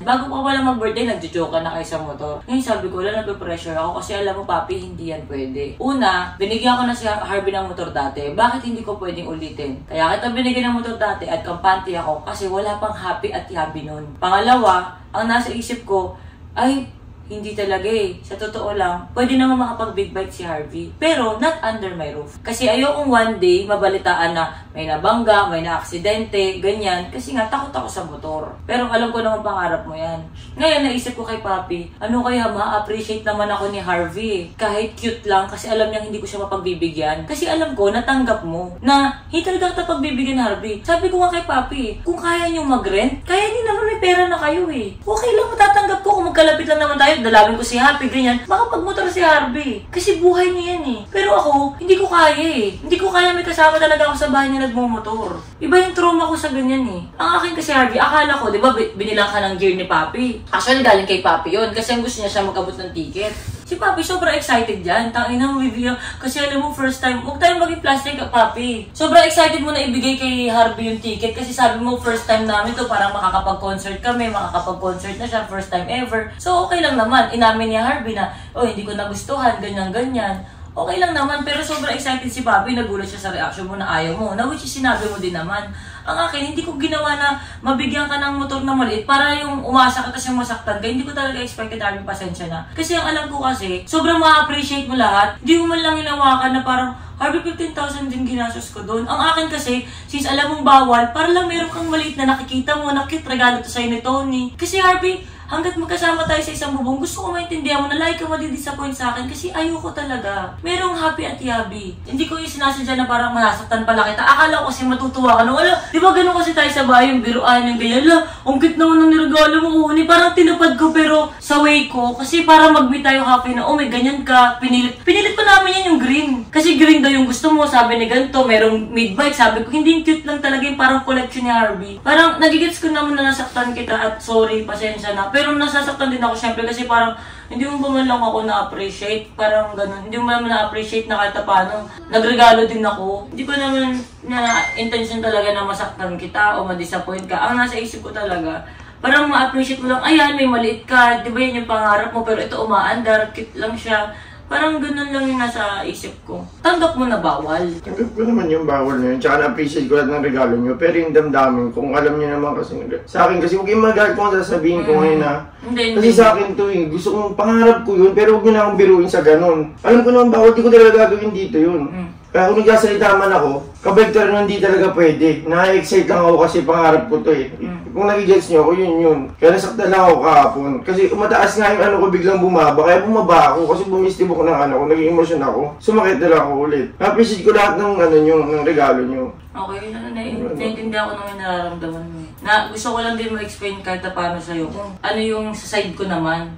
Bago pa wala mag-birthday, nagjo-joke ka na kayo sa motor. Ngayon sabi ko, wala, nagpe-pressure ako kasi alam mo, Papi, hindi yan pwede. Una, binigyan ko na si Harvey ng motor dati. Bakit hindi ko pwedeng ulitin? Kaya kita binigyan ng motor dati at kampante ako kasi wala pang happy at yabi nun. Pangalawa, ang nasa isip ko, ay, hindi talaga eh. Sa totoo lang, pwede naman makapag-big bike si Harvey. Pero, not under my roof. Kasi ayokong one day, mabalitaan na may nabangga, may na-aksidente, ganyan. Kasi nga, takot ako sa motor. Pero alam ko naman pangarap mo yan. Ngayon, naisip ko kay Papi, ano kaya ma-appreciate naman ako ni Harvey. Kahit cute lang, kasi alam niya hindi ko siya mapagbibigyan. Kasi alam ko, natanggap mo, na hindi talaga kita pagbibigyan ni Harvey. Sabi ko nga kay Papi, kung kaya niyong mag-rent, kaya niyo naman may pera na kayo eh. Okay lang, matatanggap ko kung magkalapit lang naman tayo. Dalawin ko si Happy, ganyan. Makapagmotor si Harvey. Kasi buhay niya yan eh. Pero ako, hindi ko kaya eh. Hindi ko kaya may kasama talaga ako sa bahay niya nagmumotor. Iba yung trauma ko sa ganyan eh. Ang akin kasi Harvey, akala ko, di ba, binilang ka ng gear ni Papi. Actually, galing kay Papi yun. Kasi ang gusto niya siya magkabot ng ticket. Si Papi, sobrang excited dyan. Tangina mo, bibigyan. Kasi alam mo, first time, huwag tayong maging plastic, Papi. Sobrang excited mo na ibigay kay Harvey yung ticket. Kasi sabi mo, first time namin to, parang makakapag-concert kami, makakapag-concert na siya, first time ever. So, okay lang naman. Inamin niya Harvey na, oh, hindi ko nagustuhan, ganyan-ganyan. Okay lang naman, pero sobrang excited si Papi. Nagulat siya sa reaction mo na ayaw mo. Na which is sinabi mo din naman. Ang akin, hindi ko ginawa na mabigyan ka ng motor na maliit para yung umasa ka tapos yung masaktan ka. Hindi ko talaga expected, Harvey, pasensya na. Kasi ang alam ko kasi, sobrang ma-appreciate mo lahat. Hindi mo man lang hinawakan na parang, Harvey, 15,000 din ginastos ko doon. Ang akin kasi, since alam mong bawal, para lang meron kang maliit na nakikita mo, na cute, regalo to sa'yo ni Tony. Kasi Harvey, hanggat magkasama tayo sa isang bubong, gusto ko maintindihan mo na like ka madidisappoint sa akin kasi ayoko talaga. Merong happy at yabi. Hindi ko yung sinasadya na parang masasaktan pala kita. Akala ko kasi matutuwa ka. No? Wala, di ba ganun kasi tayo sa bahay, yung biruan, yung ganyan. Ala, ang cute naman ng niragalo mo, Uni. Parang tinupad ko pero sa way ko. Kasi para mag-meet tayo happy na, oh may ganyan ka. Pinilit pa namin yan yung green. Kasi green daw yung gusto mo. Sabi ni ganito, merong mid-bike. Sabi ko, hindi yung cute lang talaga yung parang collection ni Harvey. Parang nagigets ko naman na nasaktan kita at sorry, pasensya na. Pero nasasaktan din ako syempre kasi parang Hindi mo ba man lang ako na-appreciate? Parang ganun. Hindi mo man na-appreciate na kahit paano. Nagregalo din ako. Hindi ko naman na intention talaga na masaktan kita o ma-disappoint ka. Ang nasa isip ko talaga, parang ma-appreciate mo lang, ayan, may maliit ka. Di ba yun yung pangarap mo? Pero ito umaandar, cute lang siya. Parang ganun lang yung nasa isip ko. Tanggap mo na bawal. Tanggap ko naman yung bawal na yun. Tsaka na-appreciate ko lahat ng regalo nyo. Pero yung damdamin, kung alam nyo naman kasi sa akin kasi, huwag yung magalit kung sasabihin ko ngayon ha. Kasi sa akin to eh, gusto kong pangarap ko yun, pero huwag nyo na akong biruin sa ganun. Alam ko naman bawal, di ko talaga gagawin dito yun. Kaya kung nagsasalita man ako, kabagtar nun hindi talaga pwede. Na-excite lang ako kasi pangarap ko to eh. Kung nag-judge nyo ako, yun. Kaya nasaktan lang ako kahapon. Kasi umataas nga yung ano ko, biglang bumaba. Kaya bumaba ako kasi bumistibok ng ano ko, naging emosyon ako. Sumakit na lang ako ulit. Appreciate ko lahat ng ano nyo, ng regalo nyo. Okay, naiintindihan ko naman yung nararamdaman mo. Na gusto ko lang din ma-explain kahit paano sa'yo kung ano yung sa side ko naman.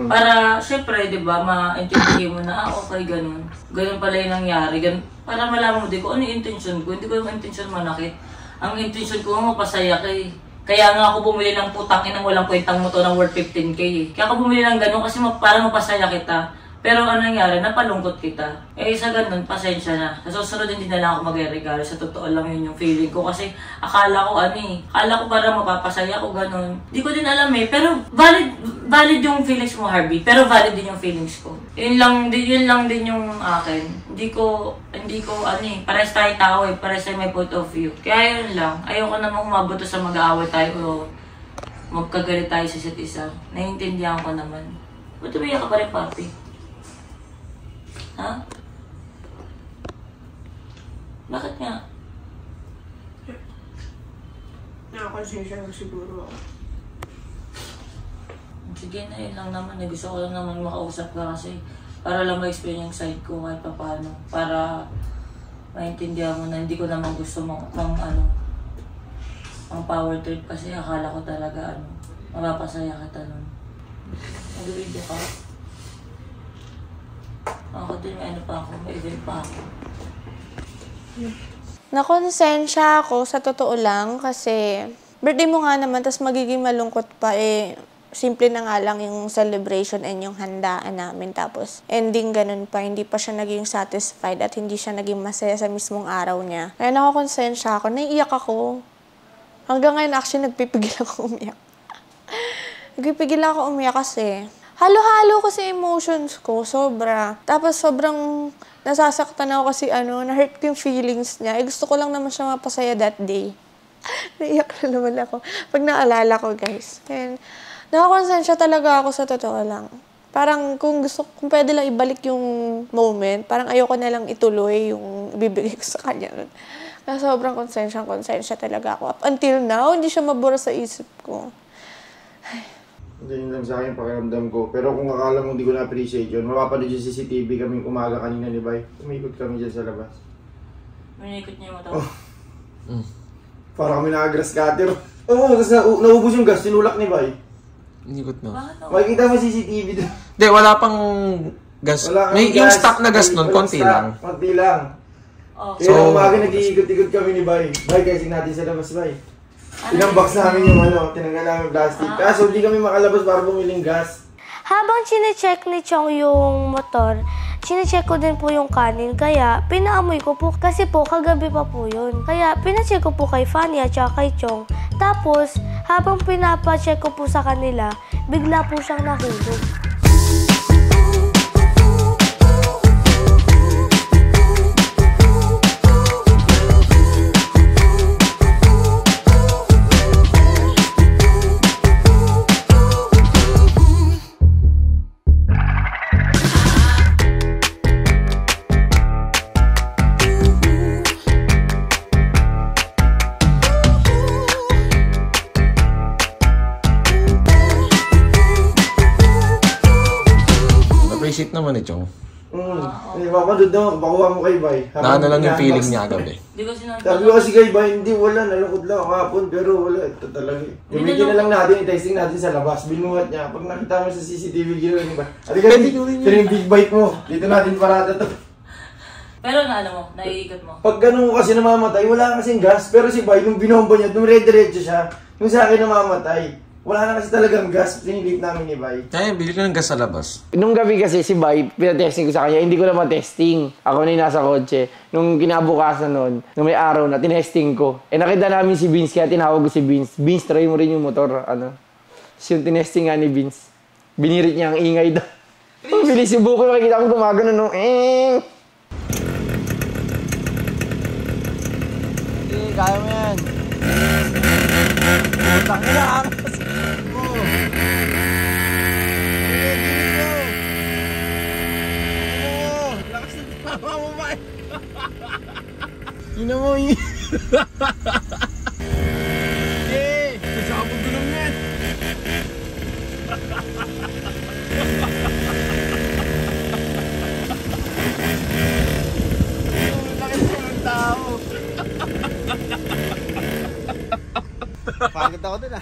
Para, syempre, di ba, ma-intindihan mo na, okay, ganun. Ganun pala yung nangyari. Ganun. Para malaman mo din kung ano yung intention ko. Hindi ko yung intention manakit. Ang intention ko, mapasaya ka eh. Kaya nga ako bumili ng putang inang walang kwentang motor ng worth 15K eh. Kaya ako bumili ng ganun kasi para mapasaya kita. Pero ano nangyari, napalungkot kita. Eh sa ganun, pasensya na. Sa susunod hindi na lang ako mag-regalo. Sa totoo lang yun yung feeling ko. Kasi akala ko akala ko para mapapasaya ko ganun. Di ko din alam eh. Pero valid yung feelings mo, Harvey. Pero valid din yung feelings ko. Yun lang din yung akin. Hindi ko pares tayong tao eh. Pares tayo may point of view. Kaya yun lang. Ayoko namang mabuto sa mag-aaway tayo o magkagalit tayo sa isa't isa. Naiintindihan ko naman. Ba't umiyak ka pa rin, papi? Ha? Bakit nga? Nakakonsensya lang siguro ako. Sige na, yun lang naman. Gusto ko lang naman makausap ka kasi para lang ma-explain yung side ko kahit pa paano. Para maintindihan mo na hindi ko naman gusto ang power trip kasi akala ko talaga mapapasaya kita nun. Mag-video ka? Ako din, may event pa ako. Nakonsensya ako sa totoo lang kasi birthday mo nga naman, tas magiging malungkot pa eh. Simple na nga lang yung celebration and yung handaan namin. Tapos ending ganun pa, hindi pa siya naging satisfied at hindi siya naging masaya sa mismong araw niya. Kaya nakakonsensya ako, naiiyak ako. Hanggang ngayon actually nagpipigil ako umiyak. Nagpipigil ako umiyak kasi halo-halo kasi emotions ko, sobra. Tapos sobrang nasasaktan ako kasi na-hurt ko yung feelings niya. Gusto ko lang naman siya mapasaya that day. Naiyak na naman ako pag naalala ko, guys. And nakakonsensya talaga ako sa totoo lang. Parang kung pwede lang ibalik yung moment, parang ayoko na lang ituloy yung ibibigay ko sa kanya. Kaya sobrang konsensya talaga ako. Up until now, hindi siya mabura sa isip ko. Ganyan lang sa akin pakiramdam ko. Pero kung akala mo hindi ko na-appreciate yun, mapapanood yung CCTV kaming umaga kanina ni Bay. Umikot kami dyan sa labas. Umiikot niya yung mata. Para kami naka-grass cutter. Tapos naubos yung gas, sinulak ni Bay. Unikot no. Makikita mo CCTV doon. Hindi, wala pang gas. May yung stock na gas nun, konti lang. Konti lang. Kaya umaga nag-iikot-ikot kami ni Bay. Bay, guysing natin sa labas, Bay. Pinambox namin yung tinanggal namin plastic. Kaso hindi kami makalabas para bumiling gas. Habang chinecheck ni Chong yung motor, chinecheck ko din po yung kanin. Kaya pinaamoy ko po kasi po kagabi pa po yun. Kaya pinacheck ko po kay Fanny at saka kay Chong. Tapos habang pinapacheck ko po sa kanila, bigla po siyang nahulog. Appreciate naman ni Chong. Mapanood naman, pakuha mo kay Bay. Ano lang yung feeling niya agabi. Sabi ko kasi kay Bay, hindi wala, nalungkot lang kahapon, pero wala, ito talaga. Gamitin na lang natin, i-testing natin sa labas, binuhat niya. Pag nakita mo sa CCTV, gano'n ni Bay. Ate ka, ito yung big bite mo, dito natin parada to. Pero naiikot mo? Pag gano'n kasi namamatay, wala kasing gas, pero si Bay, nung binomba niya, dumire-diretso siya, yung sa akin namamatay. Wala na kasi talagang gas. Sinilip namin ni Bay. Kaya bili ka ng gas sa labas. Nung gabi kasi si Bay, pinatesting ko sa kanya. Hindi ko naman testing. Ako na yung nasa kotse. Nung kinabukasan nun, nung may araw na, tinesting ko. Nakita namin si Vince, kaya tinawag ko si Vince. Vince, try mo rin yung motor. So yung tinesting nga ni Vince. Binirit niya ang ingay daw. Bilis yung buko. Makikita ko gumagano nung Kaya mo yan. Utang mo lang. Lakas ng tama mo ba? Sino mo yun? Kasabog ko lang yan. Lakas ng tao. Pagod ako din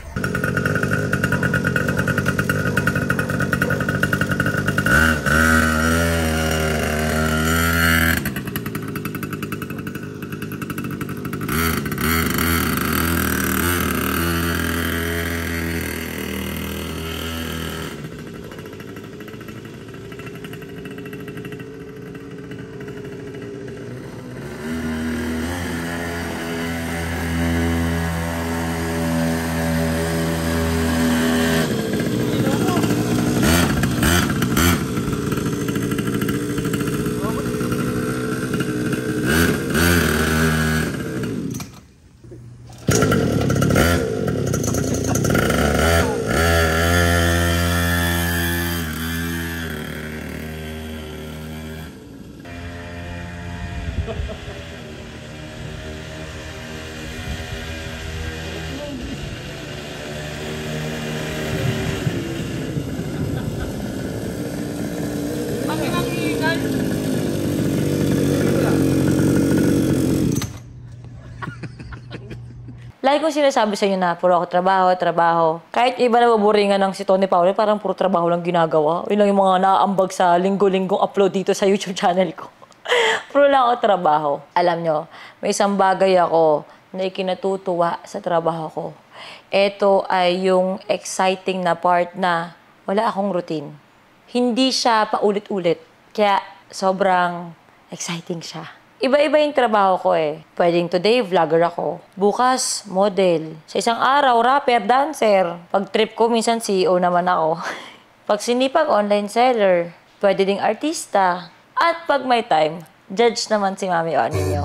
Lagi kong sinasabi sa inyo na puro ako trabaho. Kahit iba na baburingan ng si Tony Paolo, parang puro trabaho lang ginagawa. Yun lang yung mga naaambag sa linggo-linggong upload dito sa YouTube channel ko. Puro lang ako trabaho. Alam nyo, may isang bagay ako na ikinatutuwa sa trabaho ko. Ito ay yung exciting na part na wala akong routine. Hindi siya paulit-ulit. Kaya sobrang exciting siya. Iba-iba yung trabaho ko eh. Pwedeng today, vlogger ako. Bukas, model. Sa isang araw, rapper, dancer. Pag trip ko, minsan CEO naman ako. Pag sinipag, online seller. Pwede ding artista. At pag may time, judge naman si Mami O ninyo.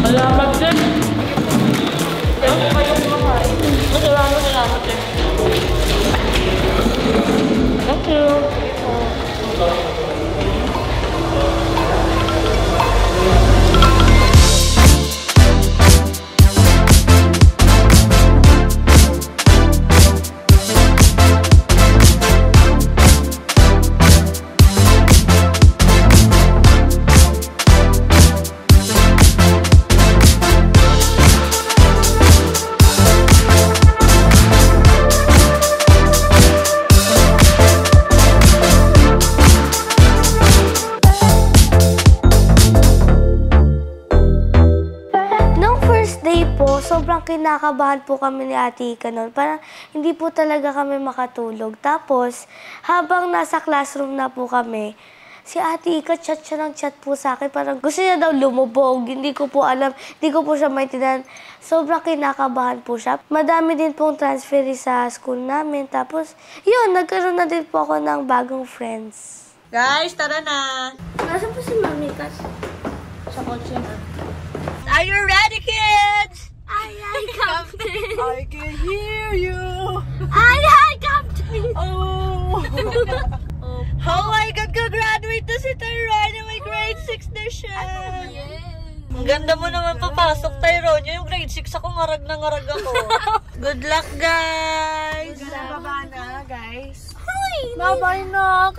Salamat din. Kaya ko kayong makain. Salamat din. Thank you. Sobrang kinakabahan po kami ni Ate Ika noon. Parang hindi po talaga kami makatulog. Tapos, habang nasa classroom na po kami, Si Ate Ika, chat siya ng chat po sa akin. Parang gusto niya daw lumubog. Hindi ko po alam. Hindi ko po siya maintindihan. Sobrang kinakabahan po siya. Madami din pong transferi sa school namin. Tapos, yun, nagkaroon na din po ako ng bagong friends. Guys, tara na! Nasaan po si Mami Kat? Sa kotse na. Are you ready, kids? Aye, aye, Captain. I can hear you. Aye, aye, Captain. Oh. Oh my God, gagraduate na si Tyrone. May grade 6 na siya. Ang ganda mo naman papasok, Tyrone. Yung grade 6 ako, ngarag na ngarag ako. Good luck, guys. Baba na, guys. Bye-bye na.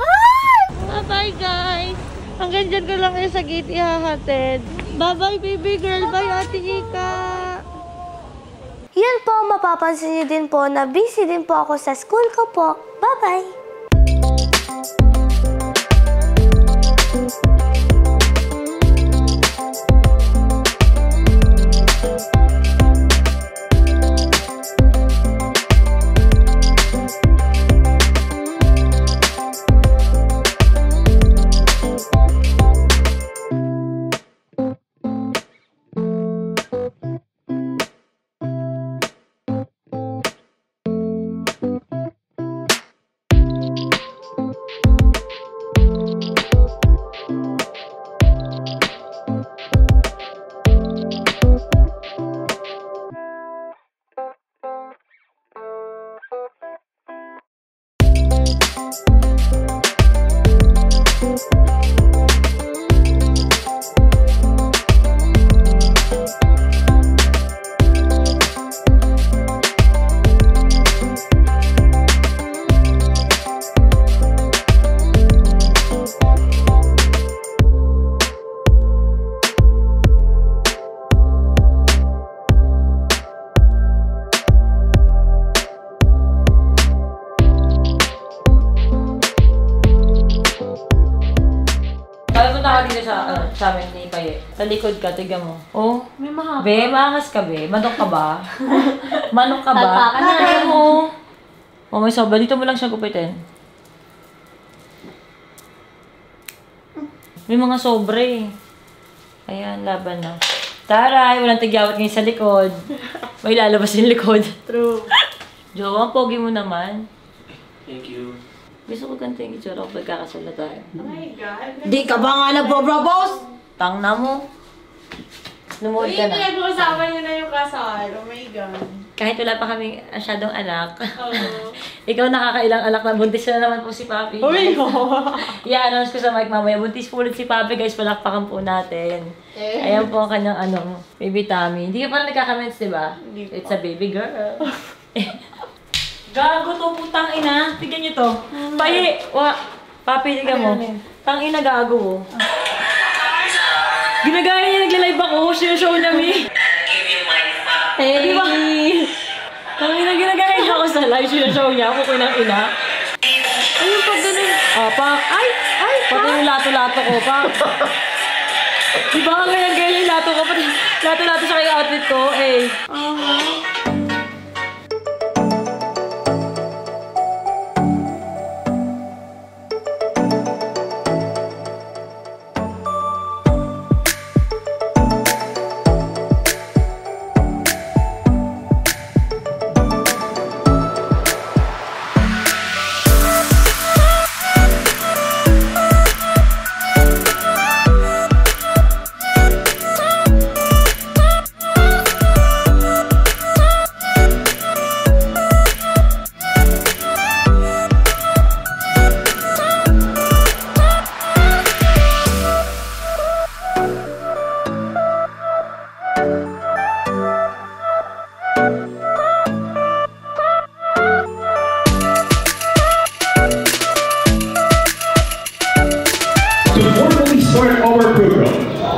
Bye-bye, guys. Hanggang dyan ko lang sa gate ihahatid. Bye-bye, baby girl. Bye, Ate Ika. Yan po, mapapansin niyo din po na busy din po ako sa school ko po. Bye-bye. Sa amin ni Kaye. Sa likod ka, tignan mo. Oh, may mahaba. Be, maangas ka, be. Manok ka ba? Manok ka ba? Tata ka na. Tignan mo. Oh, may sobra. Dito mo lang siya gupitin. May mga sobre. Ayan, laban na. Taray, walang tigyawat ngayon sa likod. May lalabas yung likod. True. Jowa, pogi mo naman. Thank you. Gusto ko ganito yung itsura ko pagkakasal na tayo. Oh my God. Di ka ba nga nagpo-propose? Tang na mo. Lumuhod ka na. Hindi, kasama niyo na yung kasal. Oh my God. Kahit wala pa kami asyadong anak. Ikaw nakakailang anak na buntis na naman po si Papi. Uy! I-announce ko sa mic mamaya. Buntis po ulit si Papi, guys. Palakpakan po natin. Ayan po ang kanyang baby tummy. Hindi ka pa nagkakaments, di ba? It's a baby girl. Gago to, putang ina. Tignan nyo to. Pahi. Papi, tignan mo. Tang ina, gago. Ginagaya niya, nagla-live ako. Show niya, mi. Di ba? Tang ina, ginagaya niya ako sa live. Show niya. Ako ko ng ina. Ayun, pag ganun. Ay! Pati yung lato-lato ko, pa. Di ba ang ganyan-ganyan yung lato ko? Pati lato-lato sa kaya outfit ko, eh.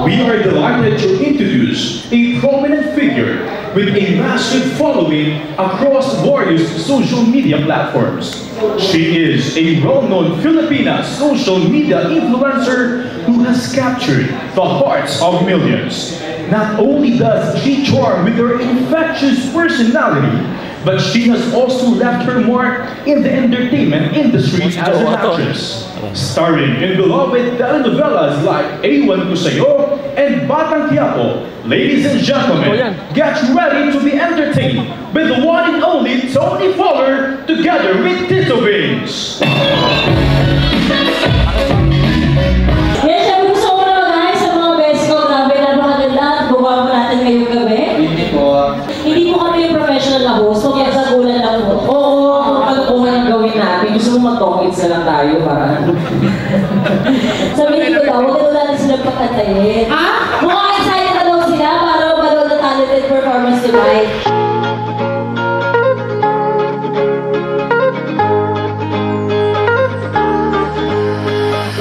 We are delighted to introduce a prominent figure with a massive following across various social media platforms. She is a well-known Filipina social media influencer who has captured the hearts of millions. Not only does she charm with her infectious personality, but she has also left her mark in the entertainment industry as an actress. Starring in beloved telenovelas like Ewan Ko Sa'yo and Batang Quiapo. Ladies and gentlemen, get ready to be entertained with the one and only Tony Fowler together with Tito Vince. Yes, sabi gusto ko naman guys sa mga best ko. Grabe, napakaganda at buwa po natin ngayong gabi. Hindi po kami yung professional na host. Kaya sagulan lang po. Oo, ano po nga gawin natin? Gusto mo mag-talk-its na lang tayo para... Sabihin ko daw, huwag na natin sila pakantayin. Ha? Mukhang excited na daw sila para mapanood na talented performance tonight.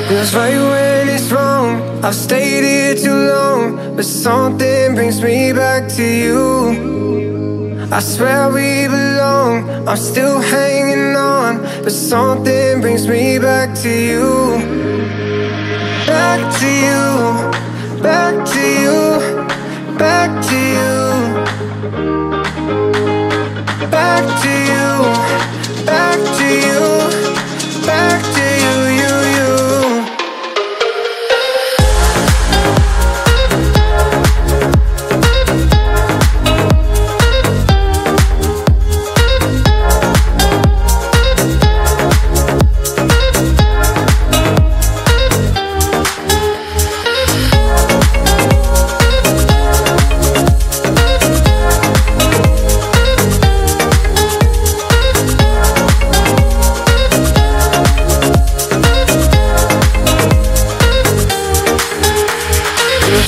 Feels right when it's wrong. I've stayed here too long, but something brings me back to you. I swear we belong. I'm still hanging on, but something brings me back to you. Back to you, back to you, back to you, back to you, back to you, back to you, you, you.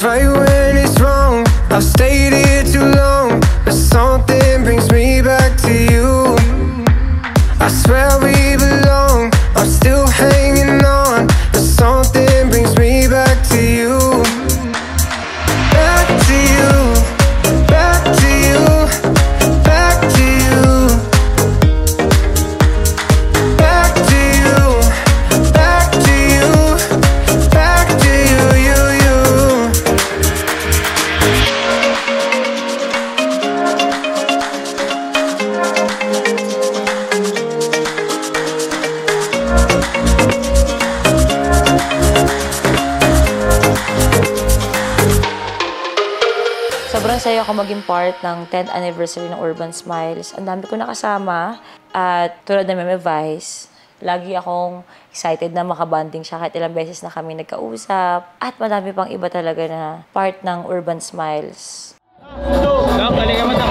Right when it's wrong, I've stayed here too long, but something brings me back to you. I swear we belong. I'm still hanging on, but something brings me back to you. Back to you, back to you, back to you, back to you, back to you, back to you, you, you. Sobrang saya ako maging part ng 10th anniversary ng Urban Smiles. Ang dami ko nakasama at tulad ng Meme Vice, lagi akong excited na makabanding siya kahit ilang beses na kami nagkausap. At madami pang iba talaga na part ng Urban Smiles. Dok, halika mo ka.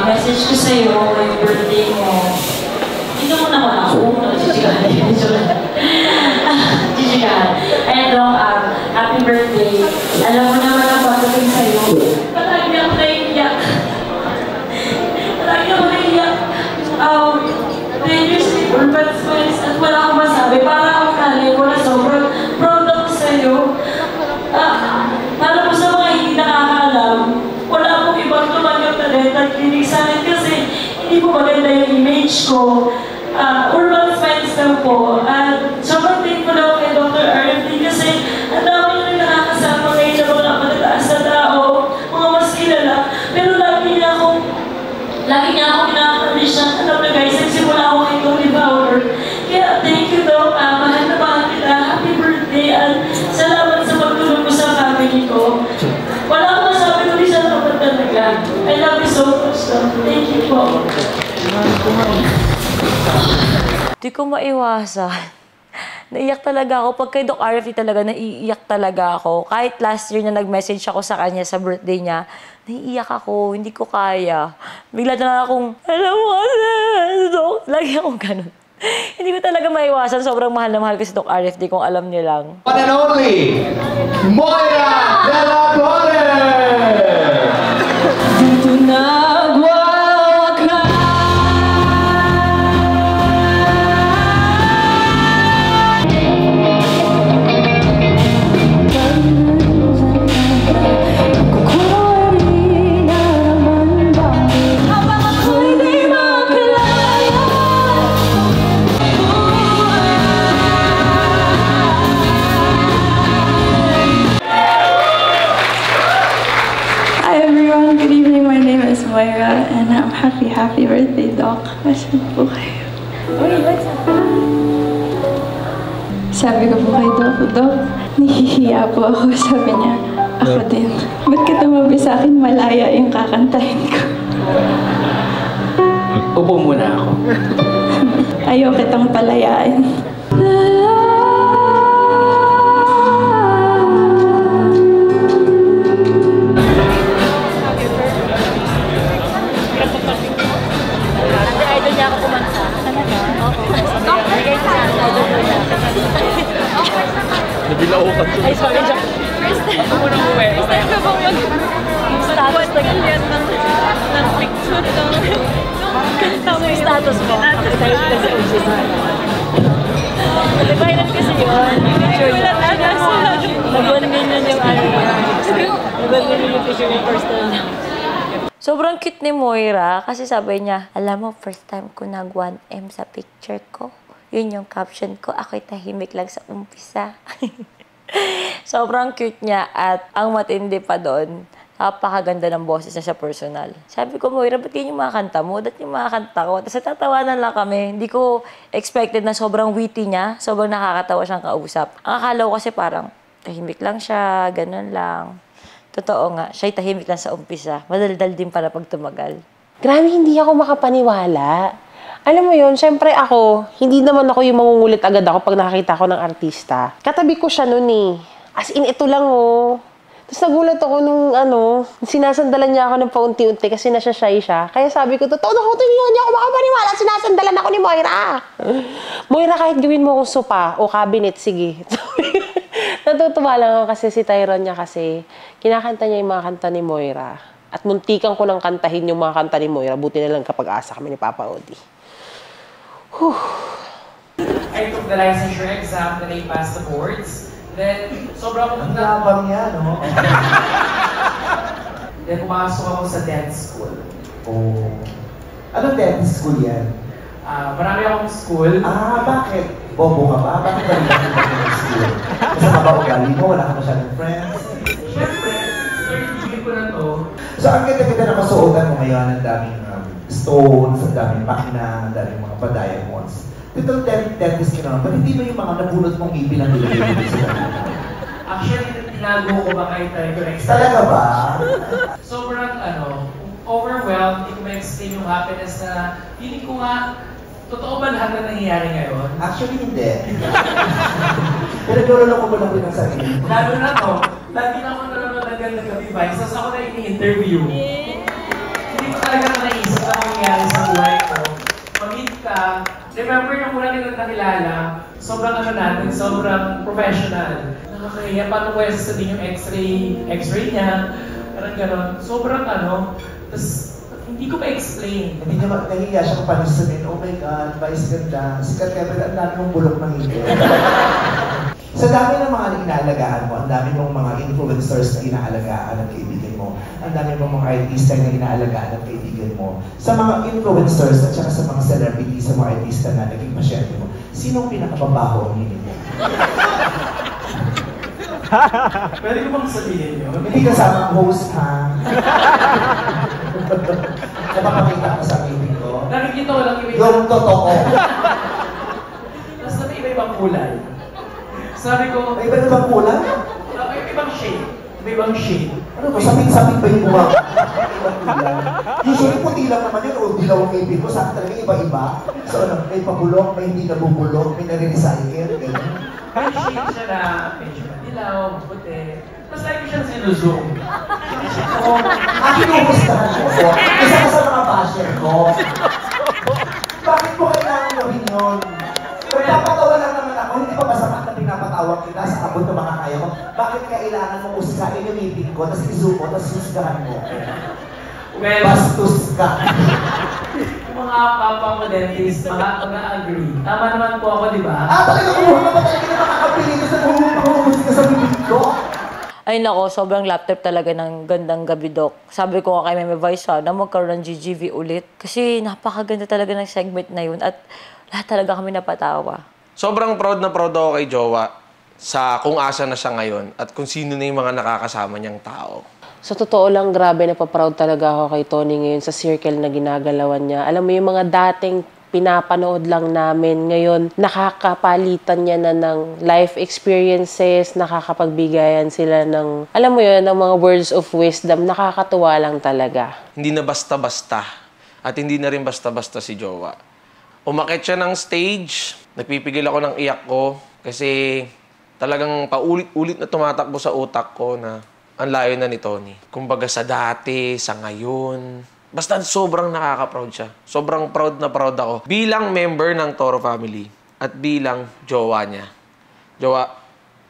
Message ko sa'yo, yung birthday mo. Dito muna ko ako. Chichikahan. Chichikahan. Ayan, Dok, happy birthday. Alam mo naman ang pagdating sa'yo. Palagi ako naiiyak. Palagi ako naiiyak. 10 years in Urban Smiles at wala akong masabi. Para akong nanay ko na sobrang proud ako sa'yo. Para po sa mga hindi nakakaalam, wala akong ibang tumanggap na rin at kinig sa akin kasi hindi po maganda yung image ko. Urban Smiles lang po. At sobrang thankful ako kay Dr. RFD kasi ang dami nyo nakakasama ngayon ng mga matataas na tao, mga mas kilala. Pero lagi niya akong pinaka-publish na alam na guys, nagsimula ako kay Tony Fowler. Kaya thank you Doc, mahal na mahal kita, happy birthday at salamat sa pagtulong mo sa family ko. Wala akong masabi ko rin sa dapat talaga. I love you so much, Doc. Thank you po. Di ko maiwasan Naiiyak talaga ako. Pag kay Doc RFD talaga, naiiyak talaga ako. Kahit last year na nag-message ako sa kanya sa birthday niya, naiiyak ako. Hindi ko kaya. Bigla na lang akong, alam mo kasi, Doc. Lagi akong ganun. Hindi ko talaga maiwasan. Sobrang mahal na mahal ko si Doc RFD kung alam niyo lang. One and only, Moira De La Torre! Dito nagwawak na. Moira, and I'm happy birthday, Doc. Asan po kayo? Sabi ko po kay Doc, nahihiya po ako. Sabi niya, ako din. Ba't ka tumabi sa akin, malaya yung kakantahin ko? Upo muna ako. Ayaw kitang palayain. Nabilao ka to. Ay, sorry, Jack. First time ko nang uwi. First time ko bang mag-status na ganyan ng picture ng kanta mo yung status mo. Kasi viral kasi yun. Picture yun. Nag-1 million yung ano yun. Nag-1 million yung picture yung personal niya. Sobrang cute ni Moira kasi sabi niya, alam mo, first time ko nag-1M sa picture ko. Yun yung caption ko, ako'y tahimik lang sa umpisa. Sobrang cute niya at ang matindi pa doon, napakaganda ng boses niya sa personal. Sabi ko, Moira, ba't yun yung mga kanta mo? Ba't yung mga kanta ko? Tapos tatawanan lang kami. Hindi ko expected na sobrang witty niya, sobrang nakakatawa siyang kausap. Ang akala ko kasi parang tahimik lang siya, ganun lang. Totoo nga, siya'y tahimik lang sa umpisa. Madaldal din para pag tumagal. Grabe, hindi ako makapaniwala. Alam mo yun, syempre ako, hindi naman ako yung mangungulit agad ako pag nakakita ko ng artista. Katabi ko siya nun eh. As in, ito lang oh. Tapos nagulat ako nung sinasandalan niya ako ng paunti-unti kasi nasya-shy siya. Kaya sabi ko, totoo na ko, hindi ako makapaniwala, sinasandalan ako ni Moira. Moira, kahit gawin mo akong sopa o cabinet, sige. Natutuwa lang ako kasi si Tyron niya kasi kinakanta niya yung mga kanta ni Moira. At muntikan ko nang kantahin yung mga kanta ni Moira. Buti na lang kapag asa kami ni Papa Odi. I took the licensure exam, then I passed the boards. Then, sobrang ang labang niya, no? Then, pumasok ako sa dance school. Oh. Anong dance school yan? Marami akong school. Bakit? Bobo ka ba? Bakit ka rin bakit dance school? Kasama ba ugali mo? Wala ka masyadong friends? Siyempre, third ko na to. So, ang ganda-ganda na kasuotan mo ngayon, ang daming stones, ang daming makina, ang daming mga pa-diamonds. Total dentist ka naman, ba't hindi mo yung mga nabunot mong ngipin ang nilagay mo sa kanila? Actually, tinago ko ba kahit tayo ko next time? Talaga ba? Sobrang overwhelmed, hindi ko ma-explain yung happiness na feeling ko nga, totoo ba lahat na nangyayari ngayon? Actually, hindi. Pero niloloko ko lang din ang sarili. Lalo na to, lagi na ako nanonood ng Ganda Gabi Vibes, tapos ako na ini-interview. Hindi ko talaga naisip na mangyayari sa buhay ko. Pag-meet ka, remember nung una nila nakilala, sobrang natin, sobrang professional. Nakakahiya, paano ko yung sasabihin yung x-ray niya, parang gano'n. Sobrang tapos hindi ko ma-explain. Hindi niya nahiya siya kung paano sabihin, oh my God, Vice ganda, sikat ka, pero ang dami mong bulok ng ngipin. Sa dami ng mga inaalagaan mo, ang dami mong mga influencers na inaalagaan ng kaibigan mo, ang dami mong mga artista na inaalagaan ng kaibigan mo, sa mga influencers at saka sa mga celebrity, sa mga artista na naging pasyente mo, sinong pinakababaho ang ngipin mo? Pwede ko bang sabihin yun? Hindi kasama ang host, ha? Napapakita ko sa ngipin ko. Nakikita ko lang iba-ibang. Yung totoo. Tapos na iba-ibang kulay. Sabi ko, may iba-ibang kulay? May ibang shade. May ibang shade. Ano ba? Sabing-sabing ba yung buwag? Usually, puti lang naman yun, o dilaw ang ngipin ko. Sa akin talaga iba-iba. So, ano, may pabulok, may hindi nabubulok, may nare-recycle, gano'n. May shade siya na medyo madilaw, maputi. Tapos lagi siyang sinuzoom. Kinumustahan ko. Isa ka sa mga basher ko. Bakit mo kailangan gawin yun? Nagpapatawa lang naman ako, hindi pa masama na pinapatawa kita sa abot ng mga kaya ko. Bakit kailangan mo usikain yung meeting ko, tapos i-zoom mo, tapos susgahan mo? Well, bastos ka. Yung mga papa ko dentist, mag-agree. Tama naman po ako, di ba? Talaga kumuha ka ba talaga na makakapilito sa pangumuhus ka sa bibig ko? Ay nako, sobrang laptop talaga ng gandang gabi, Doc. Sabi ko nga kay Meme Vice, na magkaroon ng GGV ulit. Kasi napakaganda talaga ng segment na yun at lahat talaga kami napatawa. Sobrang proud na proud ako kay Jowa sa kung asa na siya ngayon at kung sino na yung mga nakakasama niyang tao. Sa totoo lang, grabe napaproud talaga ako kay Tony ngayon sa circle na ginagalawan niya. Alam mo yung mga dating pinapanood lang namin, ngayon nakakapalitan niya na ng life experiences, nakakapagbigayan sila ng, alam mo yun, ng mga words of wisdom, nakakatuwa lang talaga. Hindi na basta-basta at hindi na rin basta-basta si Jowa. Umakit siya ng stage, nagpipigil ako ng iyak ko kasi talagang paulit-ulit na tumatakbo sa utak ko na ang layo na ni Tony. Kumbaga sa dati, sa ngayon. Basta sobrang nakaka-proud siya. Sobrang proud na proud ako. Bilang member ng Toro family at bilang jowa niya. Jowa,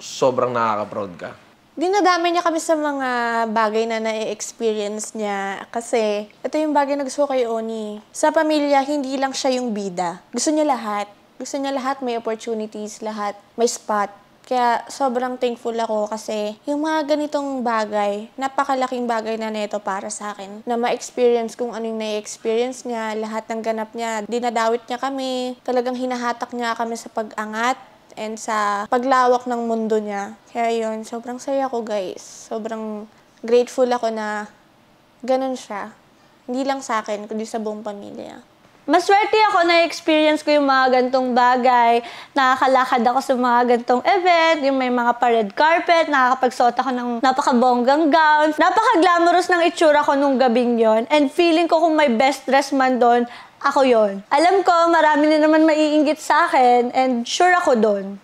sobrang nakaka-proud ka. Dinadamay niya kami sa mga bagay na na-experience niya. Kasi ito yung bagay na gusto ko kay Oni. Sa pamilya, hindi lang siya yung bida. Gusto niya lahat. Gusto niya lahat may opportunities, lahat may spot. Kaya sobrang thankful ako kasi yung mga ganitong bagay, napakalaking bagay na neto para sa akin. Na ma-experience kung ano yung na-experience niya, lahat ng ganap niya, dinadawit niya kami, talagang hinahatak niya kami sa pag-angat and sa paglawak ng mundo niya. Kaya yun, sobrang saya ko guys. Sobrang grateful ako na ganun siya. Hindi lang sa akin, kundi sa buong pamilya. Maswerte ako na experience ko yung mga gantong bagay. Nakakalakad ako sa mga gantong event, yung may mga pa-red carpet, nakakapagsuot ako ng napakabonggang gown. Napaka-glamorous ng itsura ko nung gabing yon. And feeling ko kung may best dress man doon, ako yon. Alam ko, marami na naman maiinggit sa akin and sure ako doon.